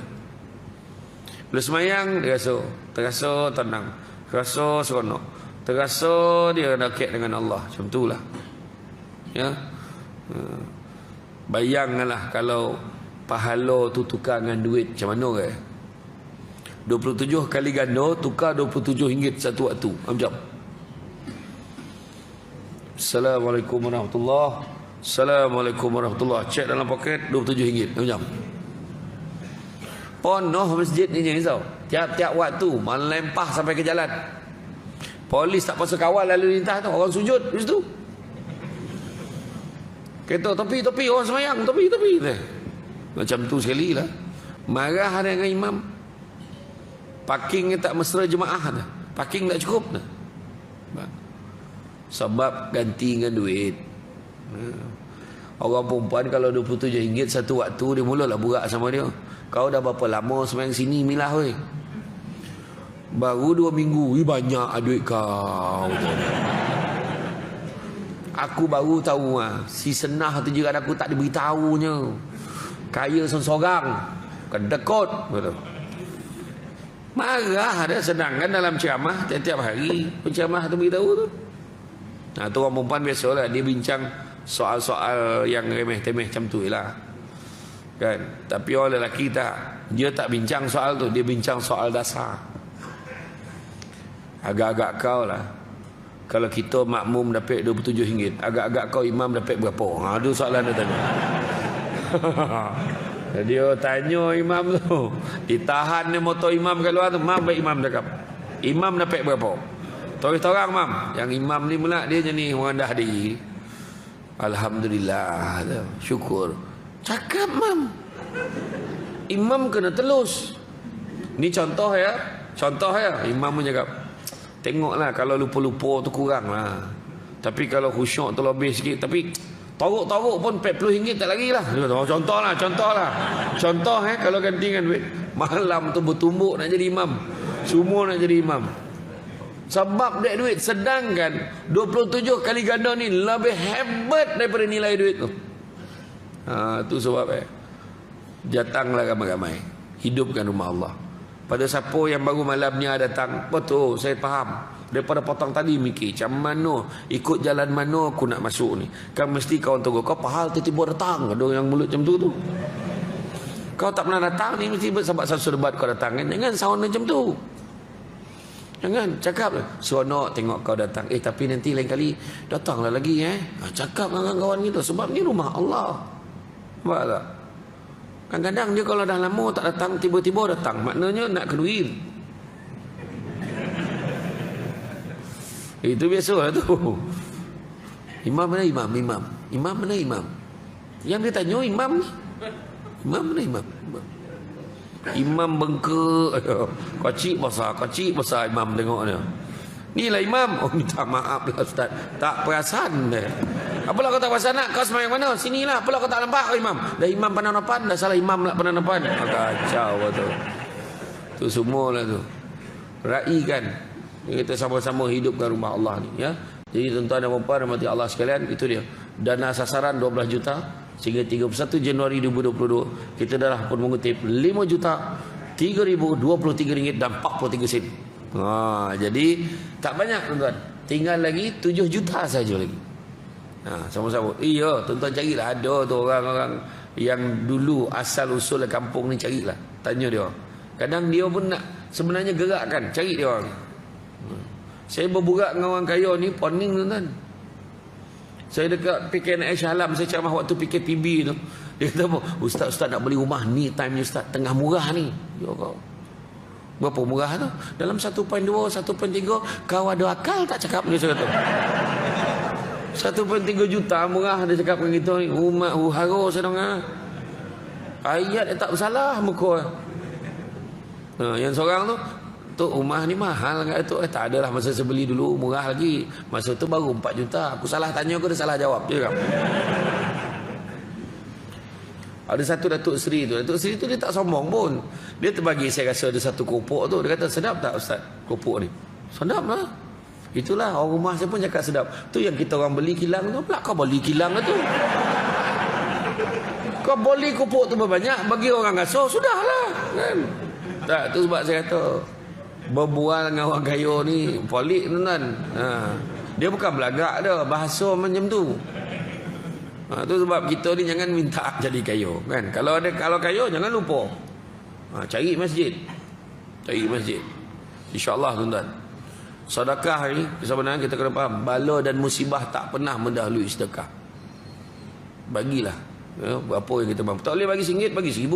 Bila semayang, dia terasa tenang, terasa seronok, terasa dia dekat dengan Allah. Macam itulah. Ya. Bayangkanlah kalau pahala tu tukar dengan duit, macam mana ke? 27 kali ganda tukar RM27 satu waktu. Macam. Assalamualaikum warahmatullahi. Assalamualaikum warahmatullahi. Cek dalam poket RM27. Macam. Penuh masjid ni risau. Tiap-tiap waktu melempah sampai ke jalan. Polis tak pasal kawal lalu lintas tu, orang sujud di situ. Kata tepi orang semayang, tepi. Macam tu sekali lah. Marah dengan imam. Parking tak mesra jemaah dah. Parking tak cukup dah. Sebab ganti dengan duit. Orang perempuan kalau RM27 satu waktu, dia mulalah burak sama dia. Kau dah berapa lama semayang sini milah weh? Baru 2 minggu. Banyak duit kau. Aku baru tahu si Senah tu jiran aku tak diberitahunya. Kaya seorang. Kedekut. Marah dia, sedangkan dalam ceramah tiap-tiap hari penceramah tu beritahu tu. Nah, tu orang perempuan biasalah, dia bincang soal-soal yang remeh-temeh macam tu lah. Kan? Tapi orang lelaki tak, dia tak bincang soal tu, dia bincang soal dasar. Agak-agak kau lah, kalau kita makmum dapat RM27, agak-agak kau imam dapat berapa? Itu soalan dia tanya. Dia tanya imam tu, ditahan ni motor imam kat luar tu. Mam, baik imam cakap, imam dapat berapa? Terus orang mam, yang imam ni pula dia jenis orang dah diri. Alhamdulillah, syukur. Cakap mam, imam kena telus. Ni contoh ya. Imam pun cakap, tengoklah kalau lupa-lupa tu kurang lah. Tapi kalau khusyuk tu lebih sikit. Tapi toruk-toruk pun RM40 tak lagi lah. Contoh lah. Contoh kalau ganti dengan duit. Malam tu bertumbuk nak jadi imam. Semua nak jadi imam. Sebab duit. Sedangkan 27 kali ganda ni lebih hebat daripada nilai duit tu. Tu sebab datanglah ramai-ramai, hidupkan rumah Allah. Pada siapa yang baru malam ni datang, betul saya faham. Daripada potong tadi mikir macam mana, ikut jalan mana aku nak masuk ni. Kan mesti kau tunggu, kau pahal tiba-tiba datang. Ada yang mulut macam tu. Kau tak pernah datang ni, mesti sebab satu debat kau datang kan. Jangan sound macam tu. Jangan cakap seronok tengok kau datang. Tapi nanti lain kali datanglah lagi cakap dengan kawan kita. Sebab ni rumah Allah. Nampak tak? Kadang-kadang dia kalau dah lama tak datang, tiba-tiba datang, maknanya nak keduin. Itu biasalah tu. Imam mana imam? Imam mana imam? Yang dia tanya imam ni. Imam mana imam? Imam bengkak. Kocik besar imam tengok dia. Inilah imam. Minta maaf lah ustaz, tak perasan dia. Apalah kau tak perasan nak? Kau semayang mana? Sinilah. Apalah kau tak nampak imam? Dah imam Pananapan, dah salah imam lah Pananapan. Kacau tu. Tu semualah tu. Raikan. Kita sama-sama hidupkan rumah Allah ni ya. Jadi tuan-tuan dan puan-puan rahmati Allah sekalian, itu dia. Dana sasaran 12 juta sehingga 31 Januari 2022 kita dah pun mengutip 5 juta 3,023 ringgit dan 43 sen. Jadi tak banyak tuan-tuan. Tinggal lagi 7 juta saja lagi. Sama-sama. Iya, tuan-tuan carilah, ada tu orang-orang yang dulu asal usul kampung ni, carilah. Tanya dia. Kadang dia pun nak sebenarnya gerakkan, cari dia orang. Saya berburak dengan orang kaya ni poning tuan-tuan. Saya dekat PKN Shah Alam, saya ceramah waktu PKPB tu. Dia kata, ustaz nak beli rumah ni, time ni ustaz tengah murah ni. Ya kau. Berapa murah tu? Dalam 1.2, 1.3 kau ada akal tak cakap dia cakap tu. 1.3 juta murah dia cakap dengan kita ni. Rumah haro saya dengar. Ayat tak bersalah muka. Yang seorang tu Tok, rumah ni mahal kan Tok? Tak adalah, masa saya beli dulu murah lagi. Masa tu baru 4 juta. Aku salah tanya ke dia salah jawab je kan. Ada satu Datuk Seri tu. Datuk Seri tu dia tak sombong pun. Dia terbagi saya rasa ada satu kopok tu. Dia kata, sedap tak Ustaz kopok ni? Sedap lah. Itulah orang rumah saya pun cakap sedap. Tu yang kita orang beli kilang tu. Pula kau beli kilang tu. Kau beli kopok tu berbanyak, bagi orang ngasuh, sudahlah kan. Tak, tu sebab saya kata berbual dengan orang kaya ni polik tuan-tuan. Dia bukan belagak dah, bahasa macam tu. Tu sebab kita ni jangan minta jadi kaya kan. Kalau kaya jangan lupa cari masjid. Cari masjid. InsyaAllah tuan-tuan. Sedekah ni sebenarnya kita kena faham, bala dan musibah tak pernah mendahului sedekah. Bagilah berapa yang kita mampu. Tak boleh bagi RM1, bagi RM1,000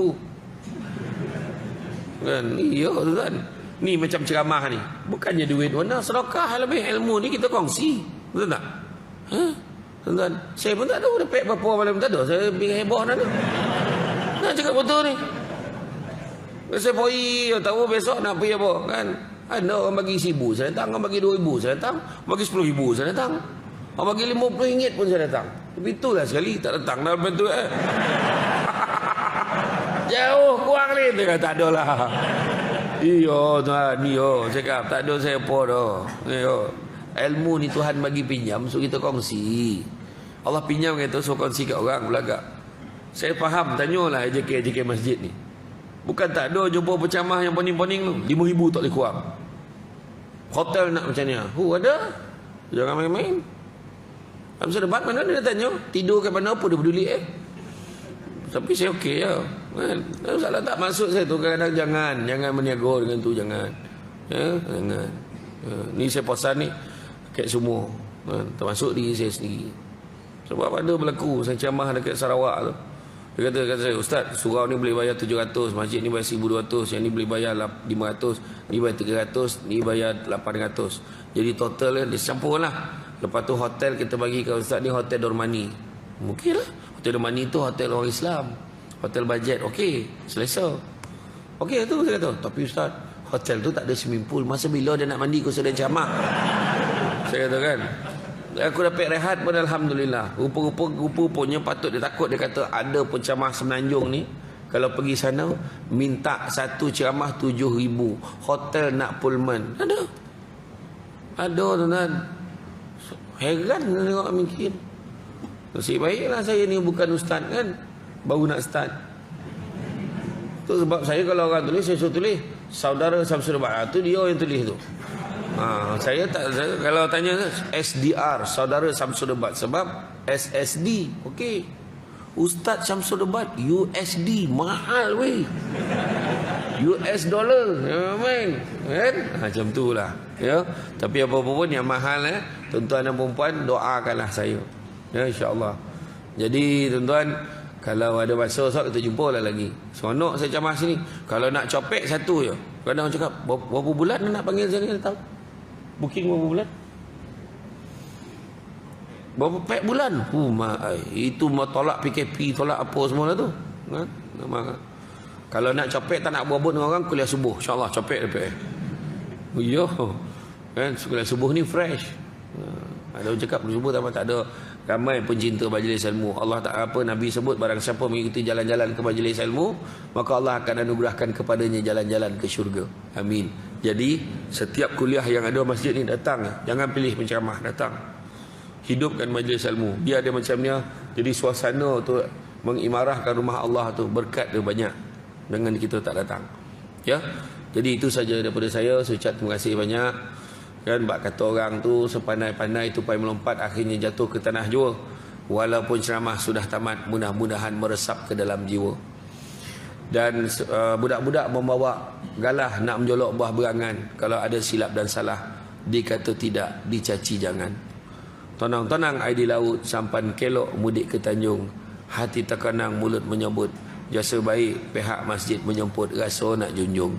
kan. Ya tuan-tuan, ni macam ceramah ni, bukannya duit mana, sedekah lebih. Ilmu ni kita kongsi, betul tak? Tuan-tuan, saya pun tak tahu dapat berapa malam, tak ada. Saya bikin heboh dah tu. Nak cakap betul ni. Saya pergi, tahu besok nak pergi apa kan. Ada orang bagi RM1,000 saya datang, orang bagi RM2,000 saya datang, bagi RM10,000 saya datang, orang bagi RM50 pun saya datang. Tapi itulah sekali tak datang dah betul jauh kurang ni. Dia kata tak ada lah. Iyo tuan, iyo cakap tak ada saya apa dah. Iyo, ilmu ni Tuhan bagi pinjam, so kita kongsi. Allah pinjam kita, so kongsi kat orang belagak. Saya faham, tanyalah AJK masjid ni. Bukan tak ada jumpa pecamah yang poning-poning tu, RM5,000 tak boleh kurang. Hotel nak macam ni, ada. Jangan main-main. Habis debat mana dia tanya, tidur ke mana apa dia peduli Tapi saya okey ya. Kan? Salah tak maksud saya tu kadang-kadang jangan berniaga dengan tu, jangan. Jangan. Ni saya pesan ni kat semua. Termasuk diri saya sendiri. Sebab ada berlaku saya ceramah dekat Sarawak tu. Dia kata saya, Ustaz, surau ni boleh bayar 700, masjid ni bayar 1,200, yang ni boleh bayar 500, ni bayar 300, ni bayar 800. Jadi total dia campur lah. Lepas tu hotel kita bagi ke Ustaz ni hotel Dormani. Mungkin lah. Hotel Dormani tu hotel orang Islam. Hotel bajet, okey, selesa. Okey tu saya kata. Tapi Ustaz, hotel tu tak ada swimming pool. Masa bila dia nak mandi kau sudah ceramah? Saya kata kan. Aku dapat rehat pun alhamdulillah. Rupa-rupanya patut dia takut. Dia kata ada pencamah Semenanjung ni, kalau pergi sana minta satu ceramah 7,000. Hotel nak Pullman. Ada tuan-tuan. Heran tengok mungkin. Nasib baiklah saya ni bukan ustaz kan, baru nak start. Tu sebab saya kalau orang tulis, saya suruh tulis Saudara Samsul Debat. Tu dia yang tulis tu. Saya kalau tanya SDR, Saudara Samsul Debat, sebab SSD okey. Ustaz Samsul Debat USD mahal weh. US dollar main kan, macam tu lah ya. Tapi apa-apa pun yang mahal tuan-tuan dan puan doakanlah saya ya, insya-Allah. Jadi tuan-tuan, kalau ada masa esok kita jumpa lah lagi. Seronok saya ceramah sini. Kalau nak copek satu je. Kadang orang cakap berapa bulan nak panggil saya ni, tahu? Booking berapa bulan? Berapa pek bulan? Itu mau tolak PKP, tolak apa semua lah tu. Kan? Kalau nak copek tak nak buat dengan orang, kuliah subuh. InsyaAllah copek dapat. Yo. Kan kuliah subuh ni fresh. Ada orang cakap kuliah subuh tak ada. Ramai pencinta majlis ilmu. Allah tak apa Nabi sebut, barang siapa mengikuti jalan-jalan ke majlis ilmu, maka Allah akan anugerahkan kepadanya jalan-jalan ke syurga. Amin. Jadi setiap kuliah yang ada masjid ni datang, jangan pilih penceramah, datang. Hidupkan majlis ilmu. Biar dia macam ni, jadi suasana tu mengimarahkan rumah Allah tu, berkat dia banyak dengan kita tak datang. Ya. Jadi itu saja daripada saya. Saya ucap terima kasih banyak. Kan bak kata orang tu sepandai-pandai tupai melompat akhirnya jatuh ke tanah jua. Walaupun ceramah sudah tamat, mudah-mudahan meresap ke dalam jiwa. Dan budak-budak membawa galah nak menjolok buah berangan. Kalau ada silap dan salah, dikata tidak, dicaci jangan. Tonang-tonang air di laut, sampan kelok mudik ke Tanjung. Hati terkenang, mulut menyebut, jasa baik pihak masjid menyemput, rasa nak junjung.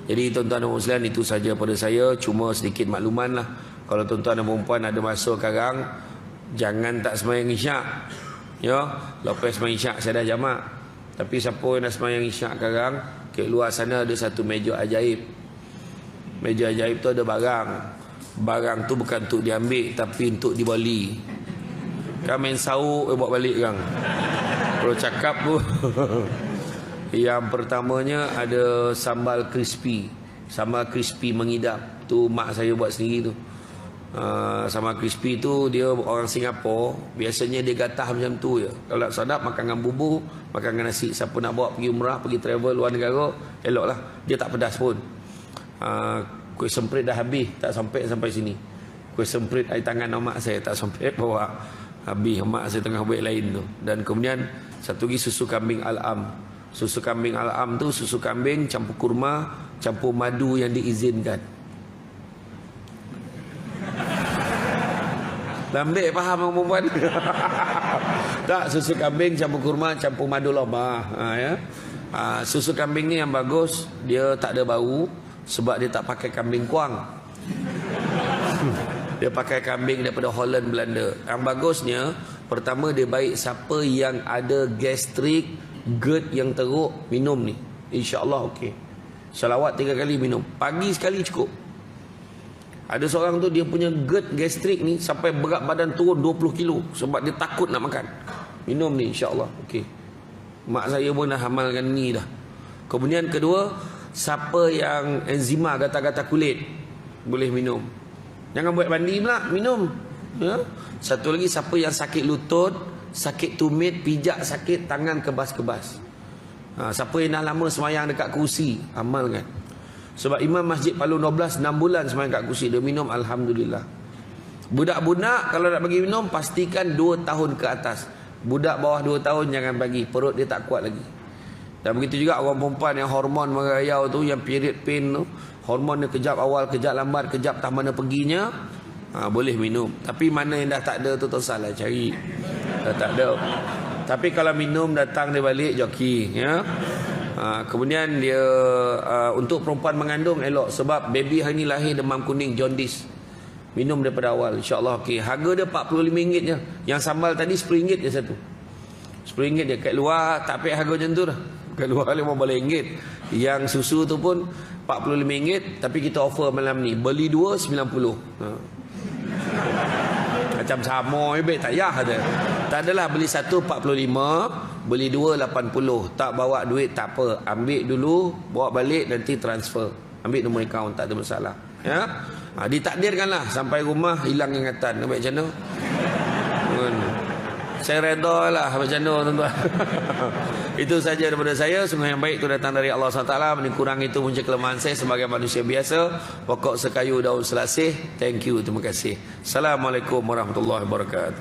Jadi tuan-tuan dan muslimin, itu saja pada saya. Cuma sedikit makluman lah. Kalau tuan-tuan dan perempuan ada masa sekarang, jangan tak semayang isyak. Ya, lepas semayang isyak saya dah jamak. Tapi siapa yang dah semayang isyak sekarang, ke luar sana ada satu meja ajaib. Meja ajaib tu ada barang. Barang tu bukan untuk diambil, tapi untuk dibali. Kan main sauk bawa balik kan. Kalau cakap tu yang pertamanya ada sambal crispy. Sambal crispy mengidap. Tu mak saya buat sendiri tu. Sambal crispy tu dia orang Singapura. Biasanya dia gatah macam tu je. Kalau nak sedap makan dengan bubur, makan dengan nasi. Siapa nak bawa pergi umrah, pergi travel luar negara, eloklah. Dia tak pedas pun. Kuih semprit dah habis, tak sampai sini. Kuih semprit air tangan mak saya tak sampai bawa. Habis mak saya tengah buat lain tu. Dan kemudian satu lagi susu kambing al-am. Susu kambing al-am tu susu kambing campur kurma, campur madu yang diizinkan. Lambik faham orang perempuan? Tak, susu kambing campur kurma, campur madu lobah. Ya. Susu kambing ni yang bagus, dia tak ada bau sebab dia tak pakai kambing kuang. Dia pakai kambing daripada Holland, Belanda. Yang bagusnya, pertama dia baik siapa yang ada gastrik, GERD yang teruk, minum ni. InsyaAllah okey. Salawat 3 kali minum. Pagi sekali cukup. Ada seorang tu dia punya GERD gastrik ni sampai berat badan turun 20 kilo sebab dia takut nak makan. Minum ni insya-Allah. Okey. Mak saya pun dah amalkan ni dah. Kemudian kedua, siapa yang enzima gatal-gatal kulit boleh minum. Jangan buat mandi pula, minum. Ya. Satu lagi siapa yang sakit lutut, sakit tumit, pijak sakit, tangan kebas-kebas. Siapa yang dah lama semayang dekat kursi, amalkan. Sebab Imam Masjid Palu 12 6 bulan semayang kat kursi, dia minum alhamdulillah. Budak-budak kalau nak bagi minum pastikan 2 tahun ke atas. Budak bawah 2 tahun jangan bagi, perut dia tak kuat lagi. Dan begitu juga orang perempuan yang hormon merayau tu, yang period pain tu, hormon dia kejap awal, kejap lambat, kejap tak mana perginya, boleh minum. Tapi mana yang dah tak ada tu tersalah cari. Dah tak ada. Tapi kalau minum datang dia balik joki, ya. Kemudian dia untuk perempuan mengandung elok sebab baby hari ni lahir demam kuning jaundice. Minum daripada awal insya-Allah okey. Harga dia RM45 je. Yang sambal tadi RM10 je satu. RM10 je kat luar tak payah harga macam tu dah. Kat luar RM15. Yang susu tu pun RM45 tapi kita offer malam ni beli 2 RM90. Macam sama baik tak payah ada. Tak adalah beli satu RM45, beli 2 RM80. Tak bawa duit tak apa. Ambil dulu, bawa balik nanti transfer. Ambil nombor akaun tak ada masalah. Ya. Ditakdirkanlah sampai rumah hilang ingatan. Nampak macam mana? Saya reda lah macam mana tuan-tuan. Itu saja daripada saya. Sungguh yang baik itu datang dari Allah SWT. Kurang itu punca kelemahan saya sebagai manusia biasa. Pokok sekayu daun selasih. Thank you. Terima kasih. Assalamualaikum warahmatullahi wabarakatuh.